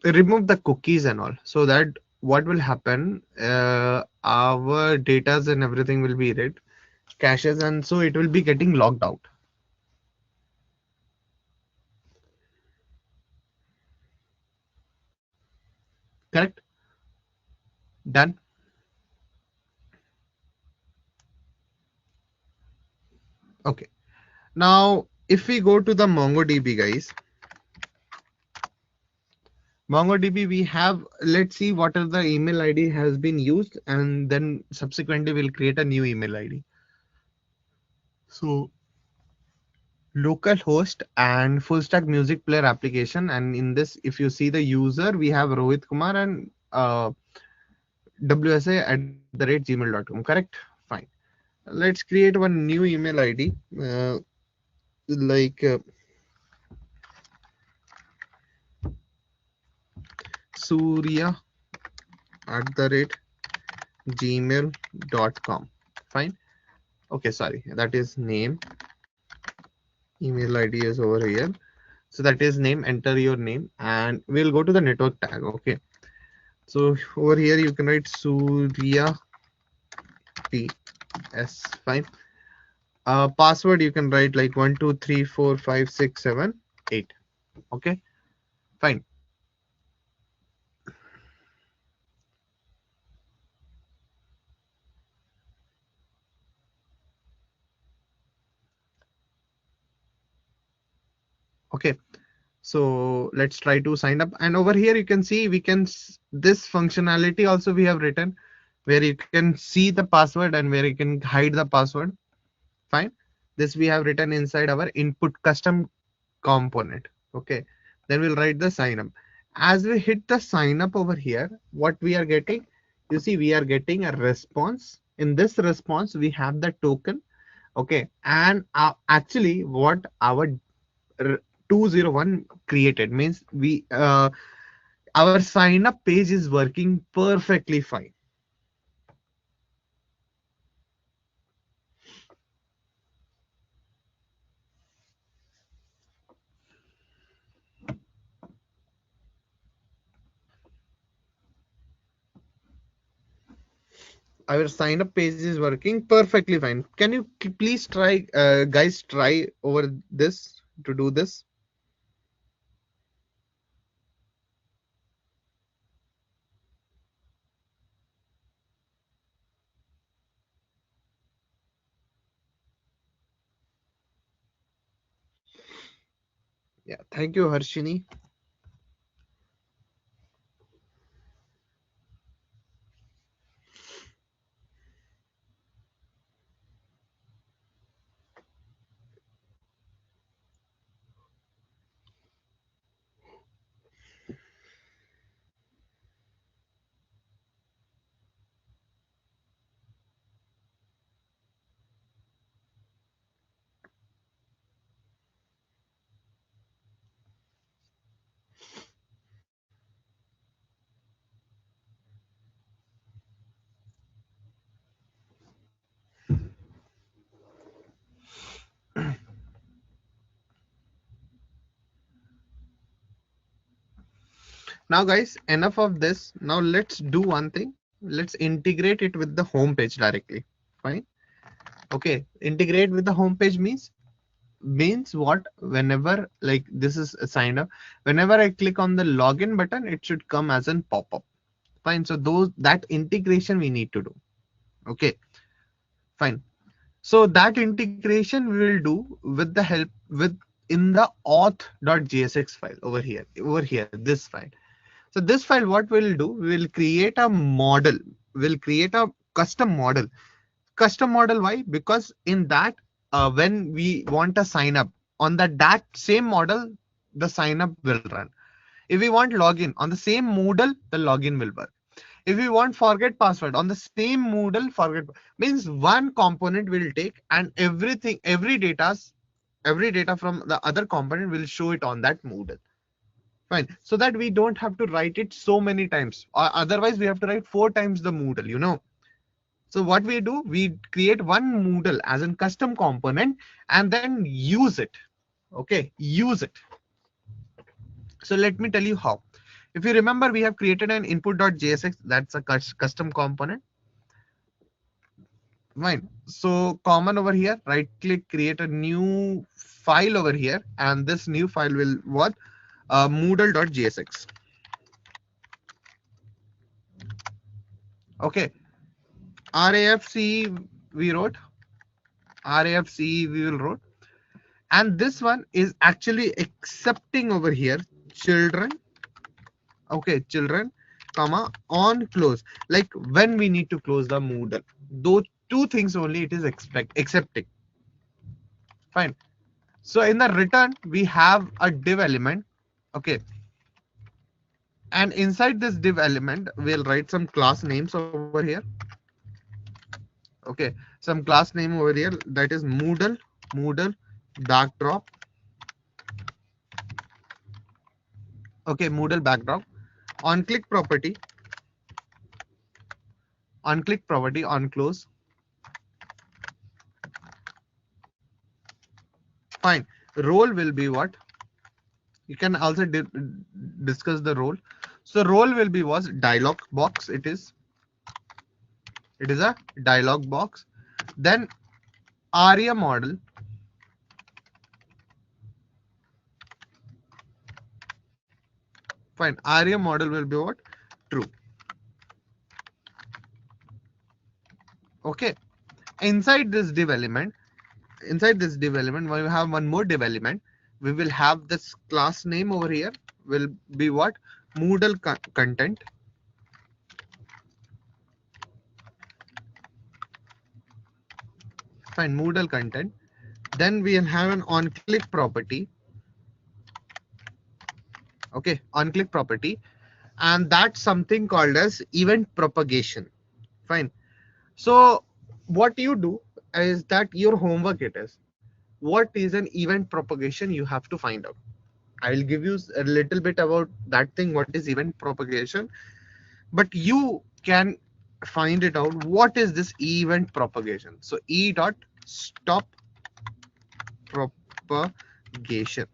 [SPEAKER 2] remove the cookies and all, so that what will happen, our datas and everything will be read caches, and so it will be getting logged out. Correct? Done. Okay, now if we go to the MongoDB, guys, MongoDB, we have, let's see what are the email ID has been used, and then subsequently we'll create a new email ID. So localhost and full stack music player application, and in this, if you see the user, we have Rohit Kumar and wsa@gmail.com. Correct? Fine. Let's create one new email ID, like surya@gmail.com. Fine. Okay, sorry, that is name. Email ID is over here. So that is name. Enter your name, and we'll go to the network tag. Okay. So over here you can write Surya PS. Fine. Password you can write like 1234567 8. Okay, fine. Okay, so let's try to sign up, and over here you can see we can this functionality also we have written, where you can see the password and where you can hide the password. Fine. This we have written inside our input custom component. Okay, then we'll write the sign up. As we hit the sign up over here, what we are getting, you see we are getting a response. In this response we have the token. Okay, and actually what our 201 created means we our sign up page is working perfectly fine. Our sign up page is working perfectly fine. Can you please try, guys, try over this to do this? Yeah, thank you, Harshini. Now, guys, enough of this. Now let's do one thing. Let's integrate it with the home page directly. Fine. Okay, integrate with the home page means what? Whenever like this is a sign up, whenever I click on the login button, it should come as a pop-up. Fine. So that integration we need to do. Okay, fine. So that integration we will do with the help with in the auth.jsx file over here, this file. So this file, what we'll do, we will create a model. We'll create a custom model. Custom model, why? Because in that, when we want a sign up on that same model, the sign up will run. If we want login on the same Moodle, the login will work. If we want forget password on the same Moodle, forget means one component will take and everything, every data from the other component will show it on that Moodle. Fine. So that we don't have to write it so many times. Otherwise, we have to write 4 times the Moodle. So what we do, we create one Moodle as a custom component and then use it. Okay, use it. So let me tell you how. If you remember, we have created an input.jsx, that's a custom component. Fine. So common over here, right click, create a new file over here, and this new file will what? Moodle.jsx. Okay. RAFC we wrote. RAFC we will wrote. And this one is actually accepting over here children. Okay, children, comma, on close. Like when we need to close the Moodle. Those two things only it is accepting. Fine. So in the return, we have a div element. Okay. And inside this div element, we'll write some class names over here. Okay. Some class name over here that is Moodle backdrop. Okay. Moodle backdrop. On click property. On click property on close. Fine. Role will be what? You can also discuss the role. So role will be was dialog box. It is a dialog box. Then aria model. Fine. Aria model will be what? True. Okay. Inside this div element, we have one more div element. We will have this class name over here. Will be what? Moodle content. Fine. Moodle content. Then we'll have an on-click property. Okay, on-click property, and that's something called as event propagation. Fine. So what you do is that your homework it is. What is an event propagation? You have to find out. I will give you a little bit about that thing. What is event propagation? But you can find it out. What is this event propagation? So e dot stop propagation.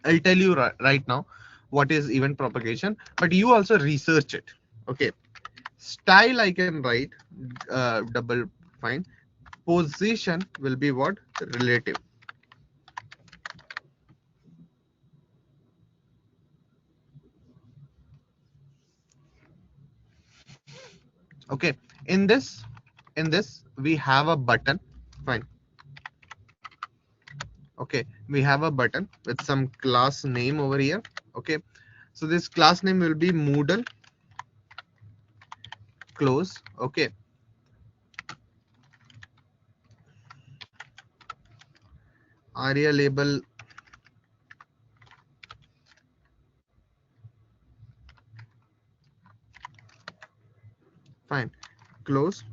[SPEAKER 2] I'll tell you right now what is event propagation, but you also research it. Okay. Style I can write double fine. Position will be what? Relative. Okay. In this we have a button. Fine. Okay, we have a button with some class name over here. Okay, so this class name will be Moodle close. Okay, aria label fine close.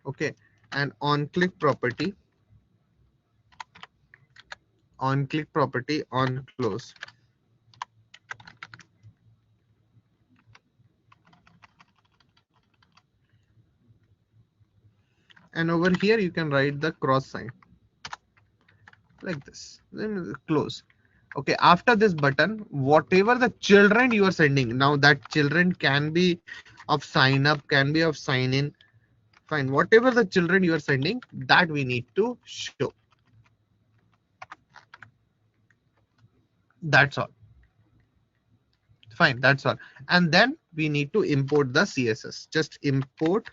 [SPEAKER 2] Okay, and on click property on close. And over here you can write the cross sign like this, then close. Okay, after this button, whatever the children you are sending, now that children can be of sign up, can be of sign in. Fine, whatever the children you are sending, that we need to show. That's all. Fine, that's all. And then we need to import the CSS. Just import,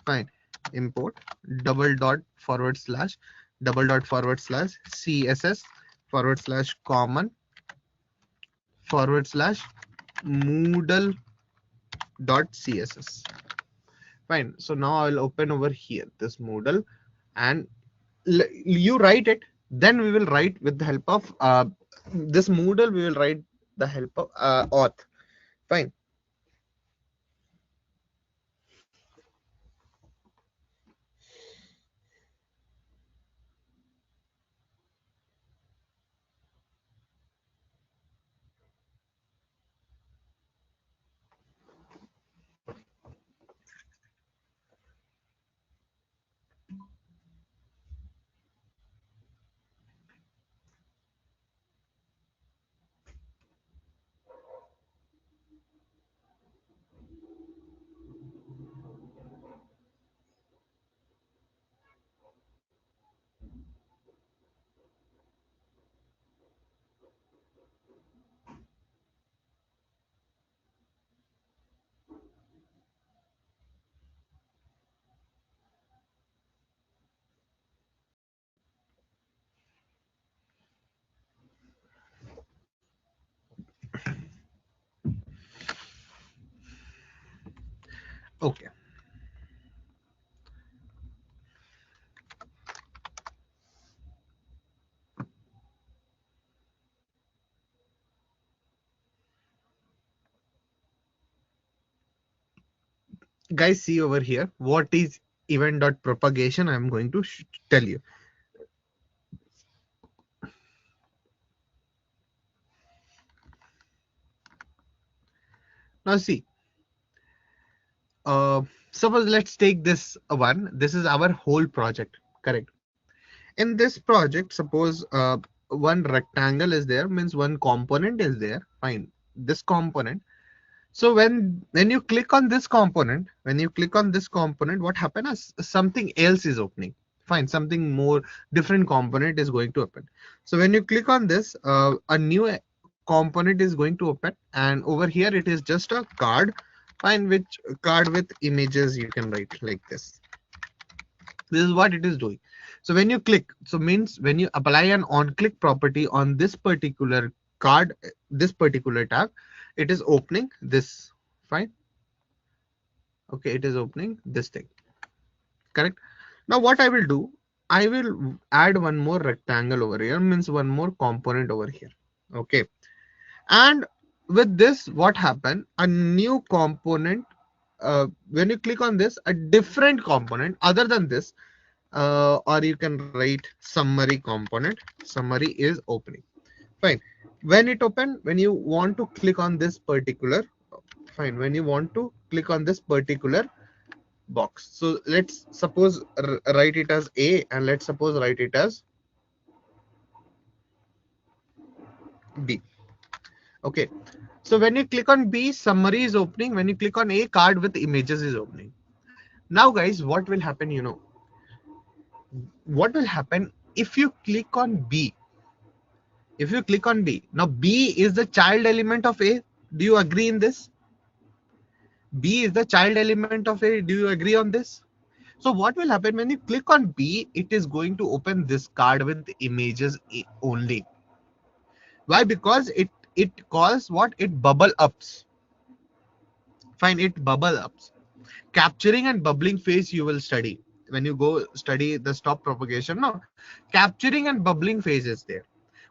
[SPEAKER 2] fine, import double dot forward slash CSS forward slash common forward slash Moodle dot CSS. Fine. So now I'll open over here this Moodle, and you write it. Then we will write with the help of this Moodle. We will write the help of auth. Fine. Okay. Guys, see over here what is event dot propagation. I'm going to tell you. Now see, suppose let's take this one. This is our whole project, correct? In this project, suppose one rectangle is there, means one component is there. Fine, this component. So when you click on this component, what happens is something else is opening. Fine, something more different component is going to open. So when you click on this, a new component is going to open, and over here it is just a card. Fine, which card with images you can write like this. This is what it is doing. So when you click, so means when you apply an on click property on this particular card, this particular tab, it is opening this. Fine. Okay, it is opening this thing, correct? Now what I will do, I will add one more rectangle over here, means one more component over here. Okay. And with this, what happened? A new component, when you click on this, a different component other than this, or you can write summary component. Summary is opening. Fine. When it open, when you want to click on this particular, fine. When you want to click on this particular box. So let's suppose write it as A, and let's suppose write it as B. Okay. So when you click on B, summary is opening. When you click on A, card with images is opening. Now guys, what will happen? What will happen if you click on B? If you click on B, now B is the child element of A. Do you agree in this? B is the child element of A. Do you agree on this? So what will happen when you click on B? It is going to open this card with images only. Why? Because it calls what? It bubble ups. Fine, it bubble ups. Capturing and bubbling phase you will study when you go study the stop propagation. No, capturing and bubbling phase is there.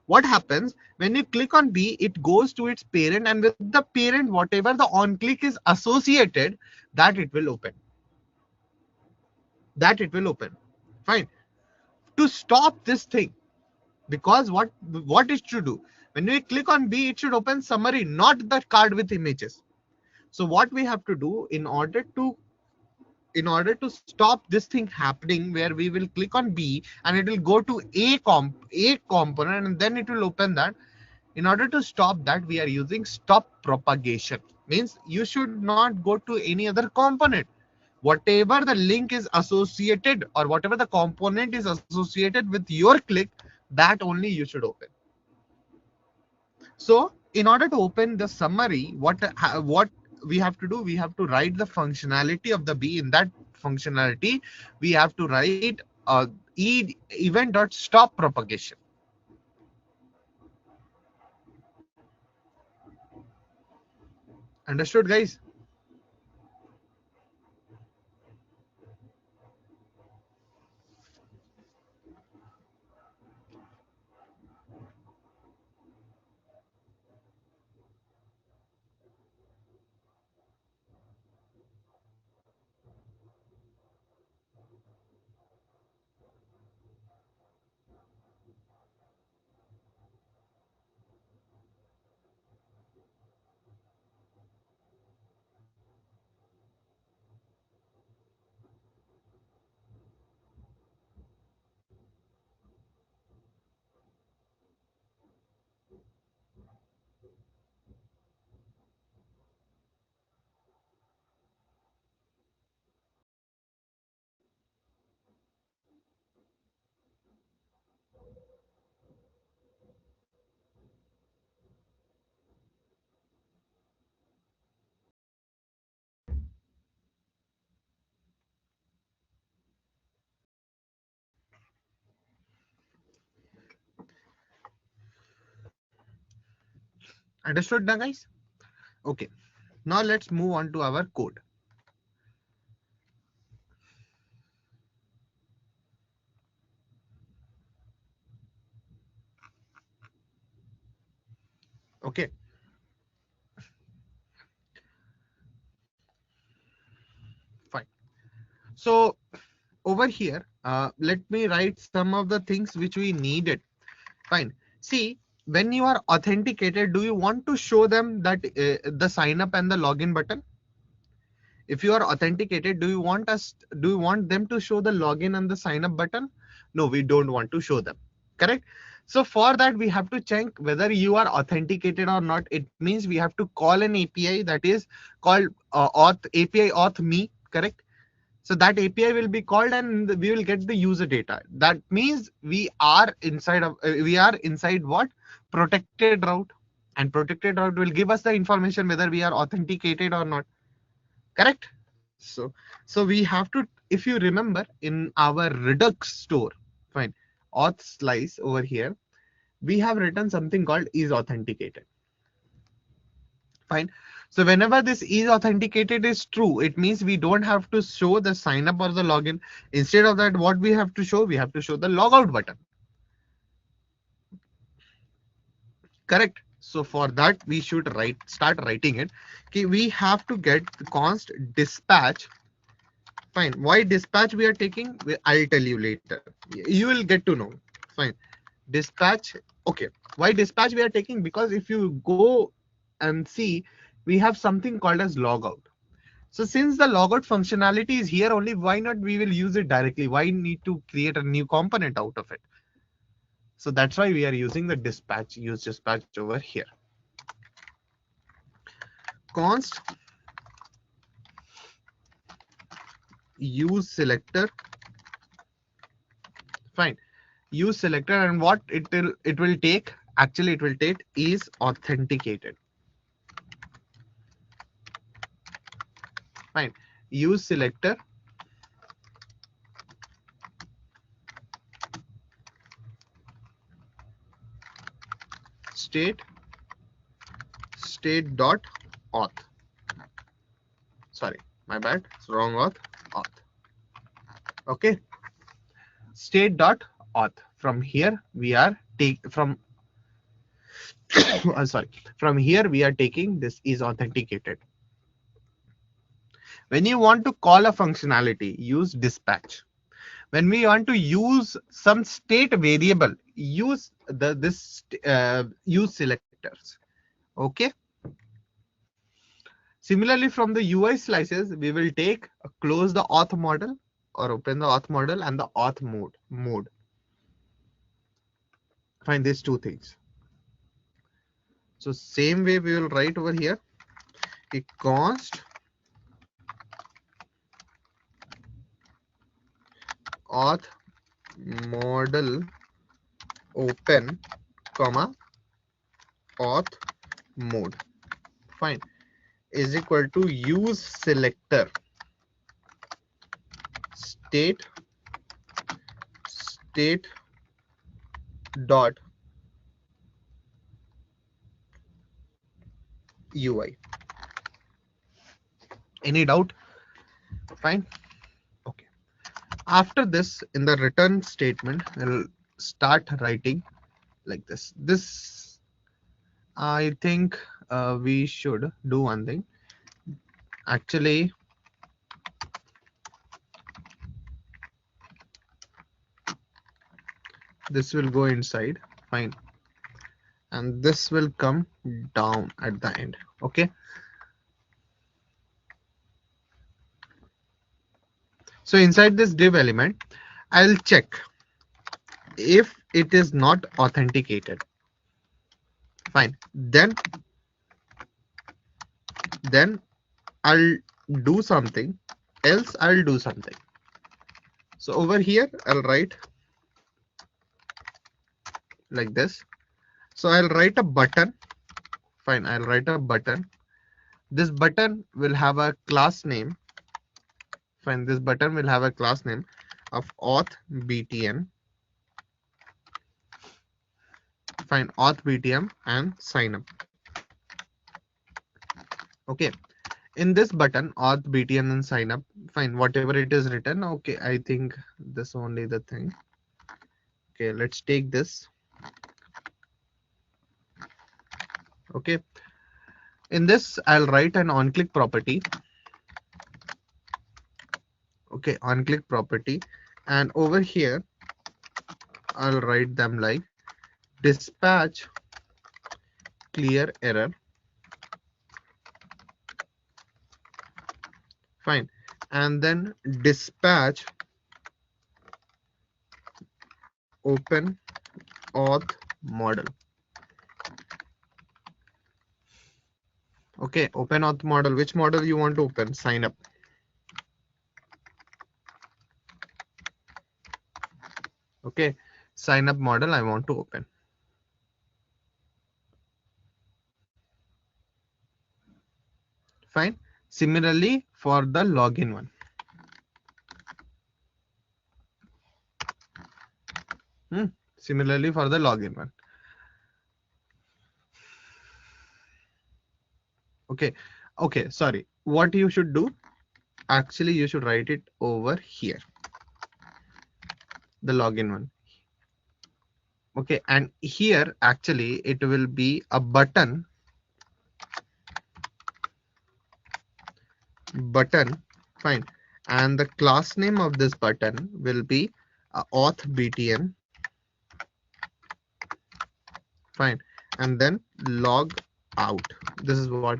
[SPEAKER 2] What happens when you click on B? It goes to its parent, and with the parent, whatever the on click is associated, that it will open. That it will open. Fine. To stop this thing, because what it should do, when we click on B, it should open summary, not the card with images. So what we have to do in order to stop this thing happening, where we will click on B and it will go to a component, and then it will open that. In order to stop that, we are using stop propagation. Means you should not go to any other component. Whatever the link is associated, or whatever the component is associated with your click, that only you should open. So in order to open the summary, what we have to do, we have to write the functionality of the B. In that functionality, we have to write event.stop propagation. Understood, guys? Understood now, guys? Okay. Now let's move on to our code. Okay. Fine. So over here, let me write some of the things which we needed. Fine. See, when you are authenticated, do you want to show them that the sign up and the login button? If you are authenticated, do you want them to show the login and the sign up button? No, we don't want to show them. Correct? So for that, we have to check whether you are authenticated or not. It means we have to call an API that is called auth API auth me. Correct? So that API will be called, and we will get the user data. That means we are inside what? Protected route. And protected route will give us the information whether we are authenticated or not. Correct? So we have to, if you remember in our Redux store, fine, auth slice over here, we have written something called is authenticated. Fine. So whenever this is authenticated is true, it means we don't have to show the sign up or the login. Instead of that, what we have to show? We have to show the logout button. Correct. So for that, we should start writing it. Okay, we have to get the const dispatch. Fine. Why dispatch we are taking? I'll tell you later. You will get to know. Fine. Dispatch. Okay. Why dispatch we are taking? Because if you go and see, we have something called as logout. So since the logout functionality is here only, why not we will use it directly? Why need to create a new component out of it? So that's why we are using the dispatch, use dispatch over here. Const use selector. Fine. Use selector, and what it will take, actually it will take is authenticated. Fine. Use selector state dot auth. Sorry, my bad, it's wrong auth. Okay. State dot auth. From here we are from from here we are taking this is authenticated. When you want to call a functionality, use dispatch. When we want to use some state variable, use use selectors. Okay. Similarly, from the UI slices, we will take close the auth model or open the auth model and the auth mode. Find these two things. So same way we will write over here a const auth model open comma auth mode. Fine. Is equal to use selector state dot UI. Any doubt? Fine. Okay. After this, in the return statement, we'll start writing like this. This, I think we should do one thing. Actually, this will go inside. Fine. And this will come down at the end. Okay. So inside this div element, I'll check if it is not authenticated. Fine. Then I'll do something else. I'll do something. So over here, I'll write like this. So I'll write a button. Fine. I'll write a button. This button will have a class name. Fine. This button will have a class name of auth btn. Fine. Auth btn and sign up. Okay. In this button, auth btn and sign up. Fine. Whatever it is written. Okay. I think this only the thing. Okay. Let's take this. Okay. In this, I'll write an on-click property. Okay, on-click property. And over here, I'll write them like dispatch clear error. Fine. And then dispatch open auth model. Okay, open auth model. Which model you want to open? Sign up. Okay, sign up model I want to open. Fine. Similarly for the login one. Similarly for the login one. Okay, Okay, sorry. What you should do? Actually, you should write it over here, the login one. Okay, and here actually it will be a button, fine. And the class name of this button will be auth btn, fine. And then log out. This is what,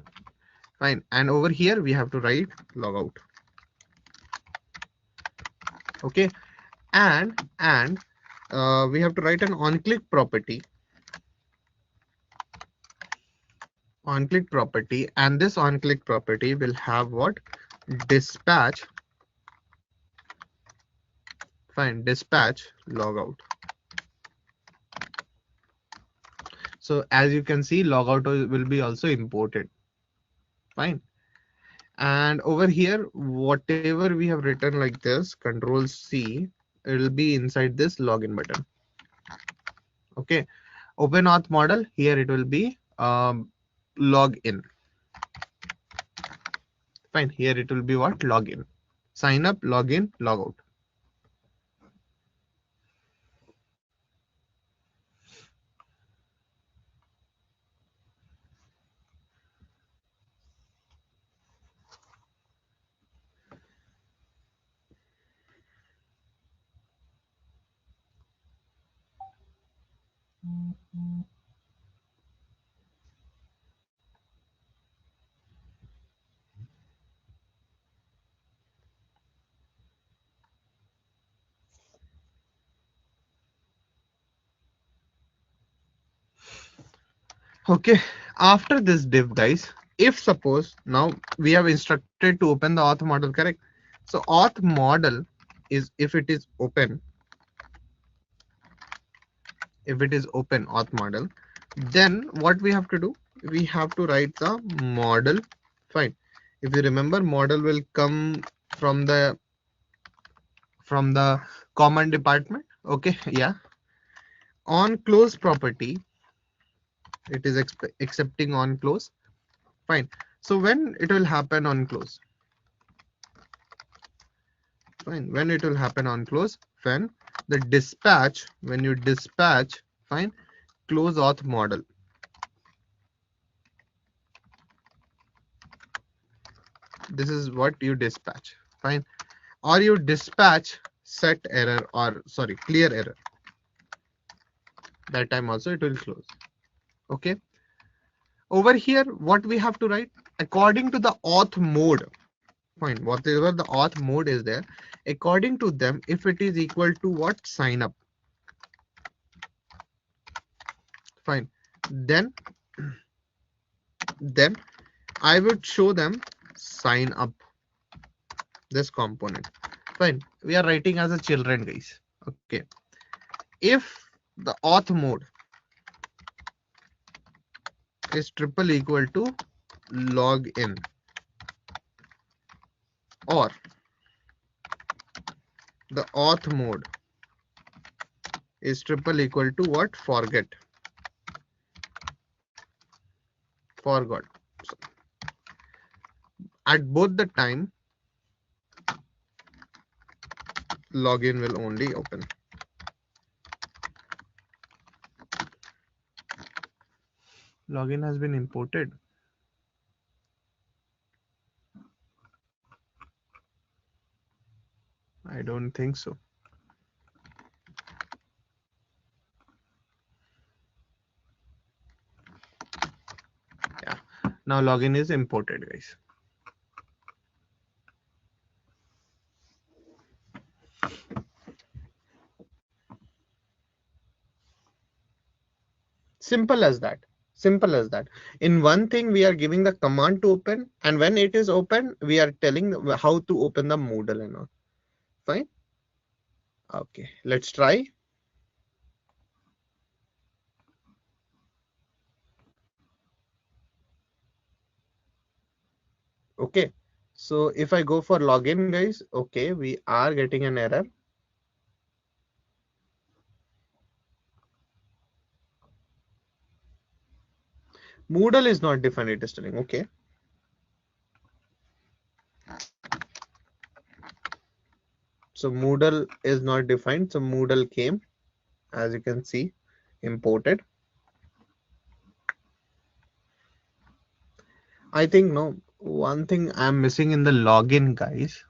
[SPEAKER 2] fine. And over here we have to write logout. Okay, and we have to write an on-click property, and this on-click property will have what? Dispatch, fine, dispatch logout. So as you can see, logout will be also imported, fine. And over here, whatever we have written like this, Control C, it will be inside this login button. Okay, open auth model, here it will be login, fine. Here it will be what? Login, sign up, login, logout. Okay, after this div, guys, if suppose now we have instructed to open the auth model, correct? So auth model is, if it is open, auth model, then what we have to do? We have to write the model, fine. If you remember, model will come from the common department. Okay, yeah. On close property, it is accepting on close, fine. So when it will happen on close, fine. When it will happen on close, when the dispatch, when you dispatch, fine, close auth model, this is what you dispatch, fine. Or you dispatch set error, or sorry, clear error, that time also it will close. Okay, over here what we have to write? According to the auth mode, fine, whatever the auth mode is there, according to them, if it is equal to what? Sign up, fine. Then I would show them sign up, this component, fine. We are writing as a children, guys. Okay, if the auth mode is triple equal to login, or the auth mode is triple equal to what? Forgot. So at both the time, login will only open. Login has been imported. I don't think so. Yeah, now login is imported, guys. Simple as that. Simple as that. In one thing, we are giving the command to open, and when it is open, we are telling how to open the Moodle and all. Fine. Okay, let's try. Okay, so if I go for login, guys, okay, we are getting an error. Moodle is not defined, it is telling. Okay, So Moodle is not defined. So Moodle came, as you can see, imported. I think no, one thing I'm missing in the login, guys.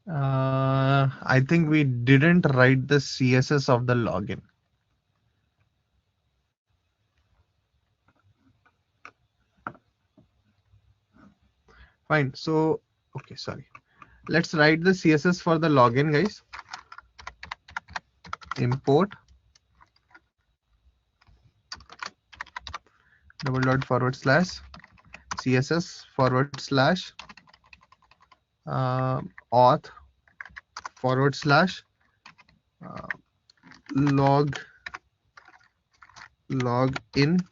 [SPEAKER 2] I think we didn't write the CSS of the login. Fine. So, okay, sorry. Let's write the CSS for the login, guys. Import double dot forward slash CSS forward slash auth forward slash uh, login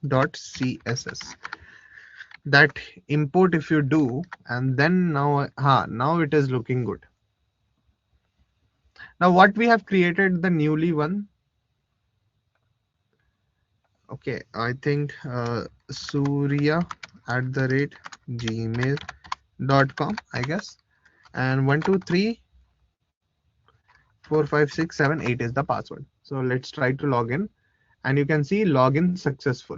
[SPEAKER 2] dot CSS. That import if you do, and then now it is looking good. Now what we have created the newly one. Okay, I think Surya at the rate gmail.com, I guess, and 1234567 8 is the password. So let's try to log in, and you can see login successful.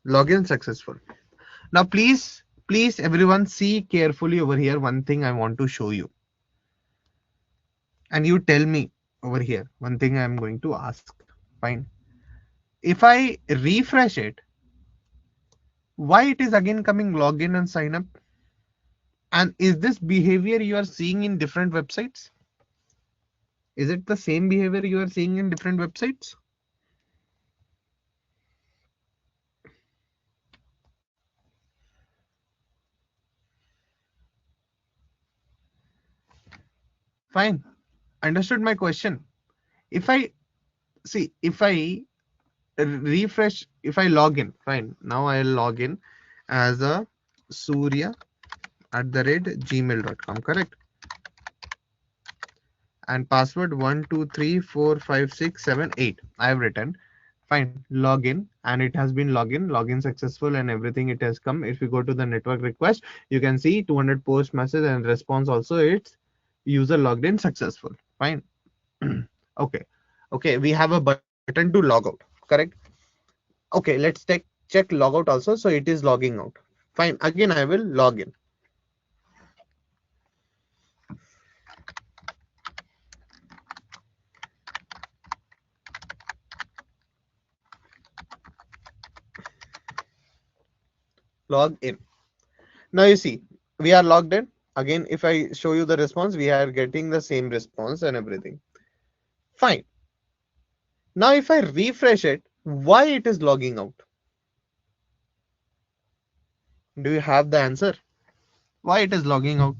[SPEAKER 2] Login successful. Now please everyone see carefully over here. One thing I want to show you, and you tell me over here one thing I'm going to ask. Fine. If I refresh it, why it is again coming login and sign up? And is this behavior you are seeing in different websites? Is it the same behavior you are seeing in different websites? Fine. Understood my question. If I see, if I refresh, if I log in, fine. Now I'll log in as a Surya at the rate gmail.com, correct? And password 1234567 8 I have written. Fine, login, and it has been login successful, and everything it has come. If you go to the network request, you can see 200 post message and response also. It's user logged in successful. Fine. Okay, we have a button to log out, correct? Okay, let's check logout also. So it is logging out. Fine, again I will log in. Log in. Now you see we are logged in. Again, if I show you the response, we are getting the same response and everything. Fine. Now if I refresh it, why it is logging out? Do you have the answer? Why it is logging out?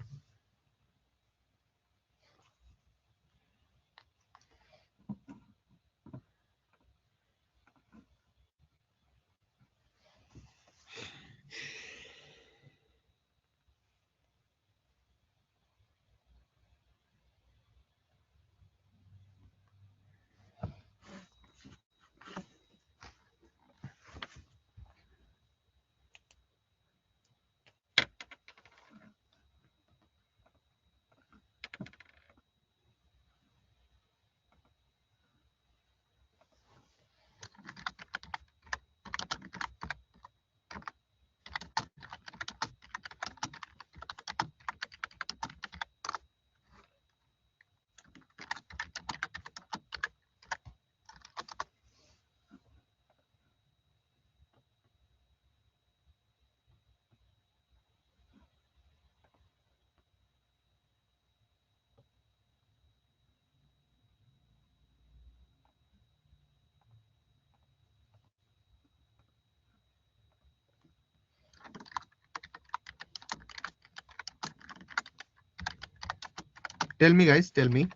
[SPEAKER 2] Tell me, guys, tell me.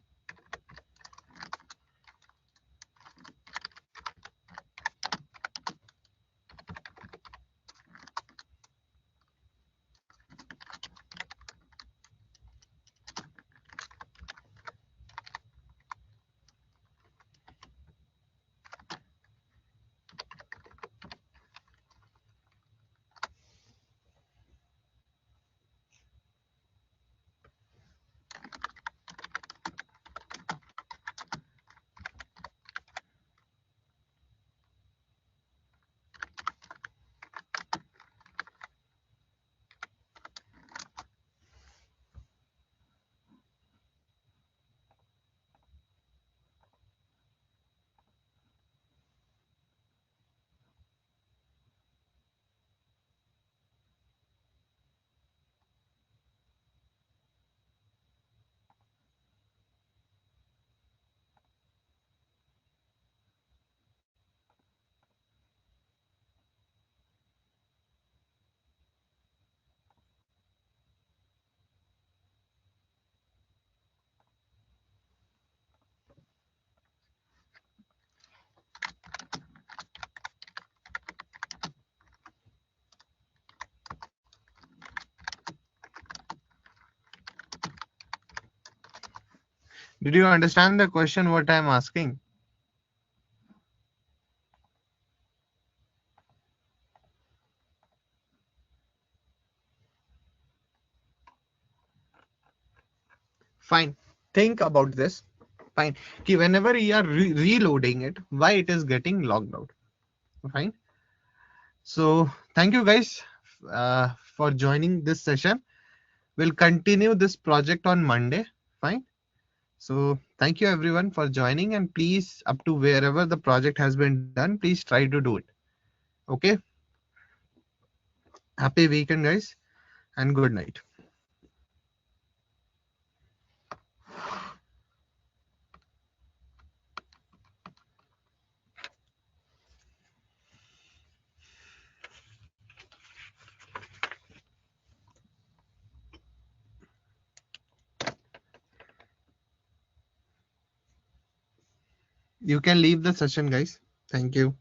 [SPEAKER 2] Did you understand the question what I'm asking? Fine. Think about this. Fine. Okay, whenever you are reloading it, why it is getting logged out? Fine. So thank you guys for joining this session. We'll continue this project on Monday. Fine. So thank you everyone for joining, and please, up to wherever the project has been done, please try to do it. Okay. Happy weekend, guys, and good night. You can leave the session, guys. Thank you.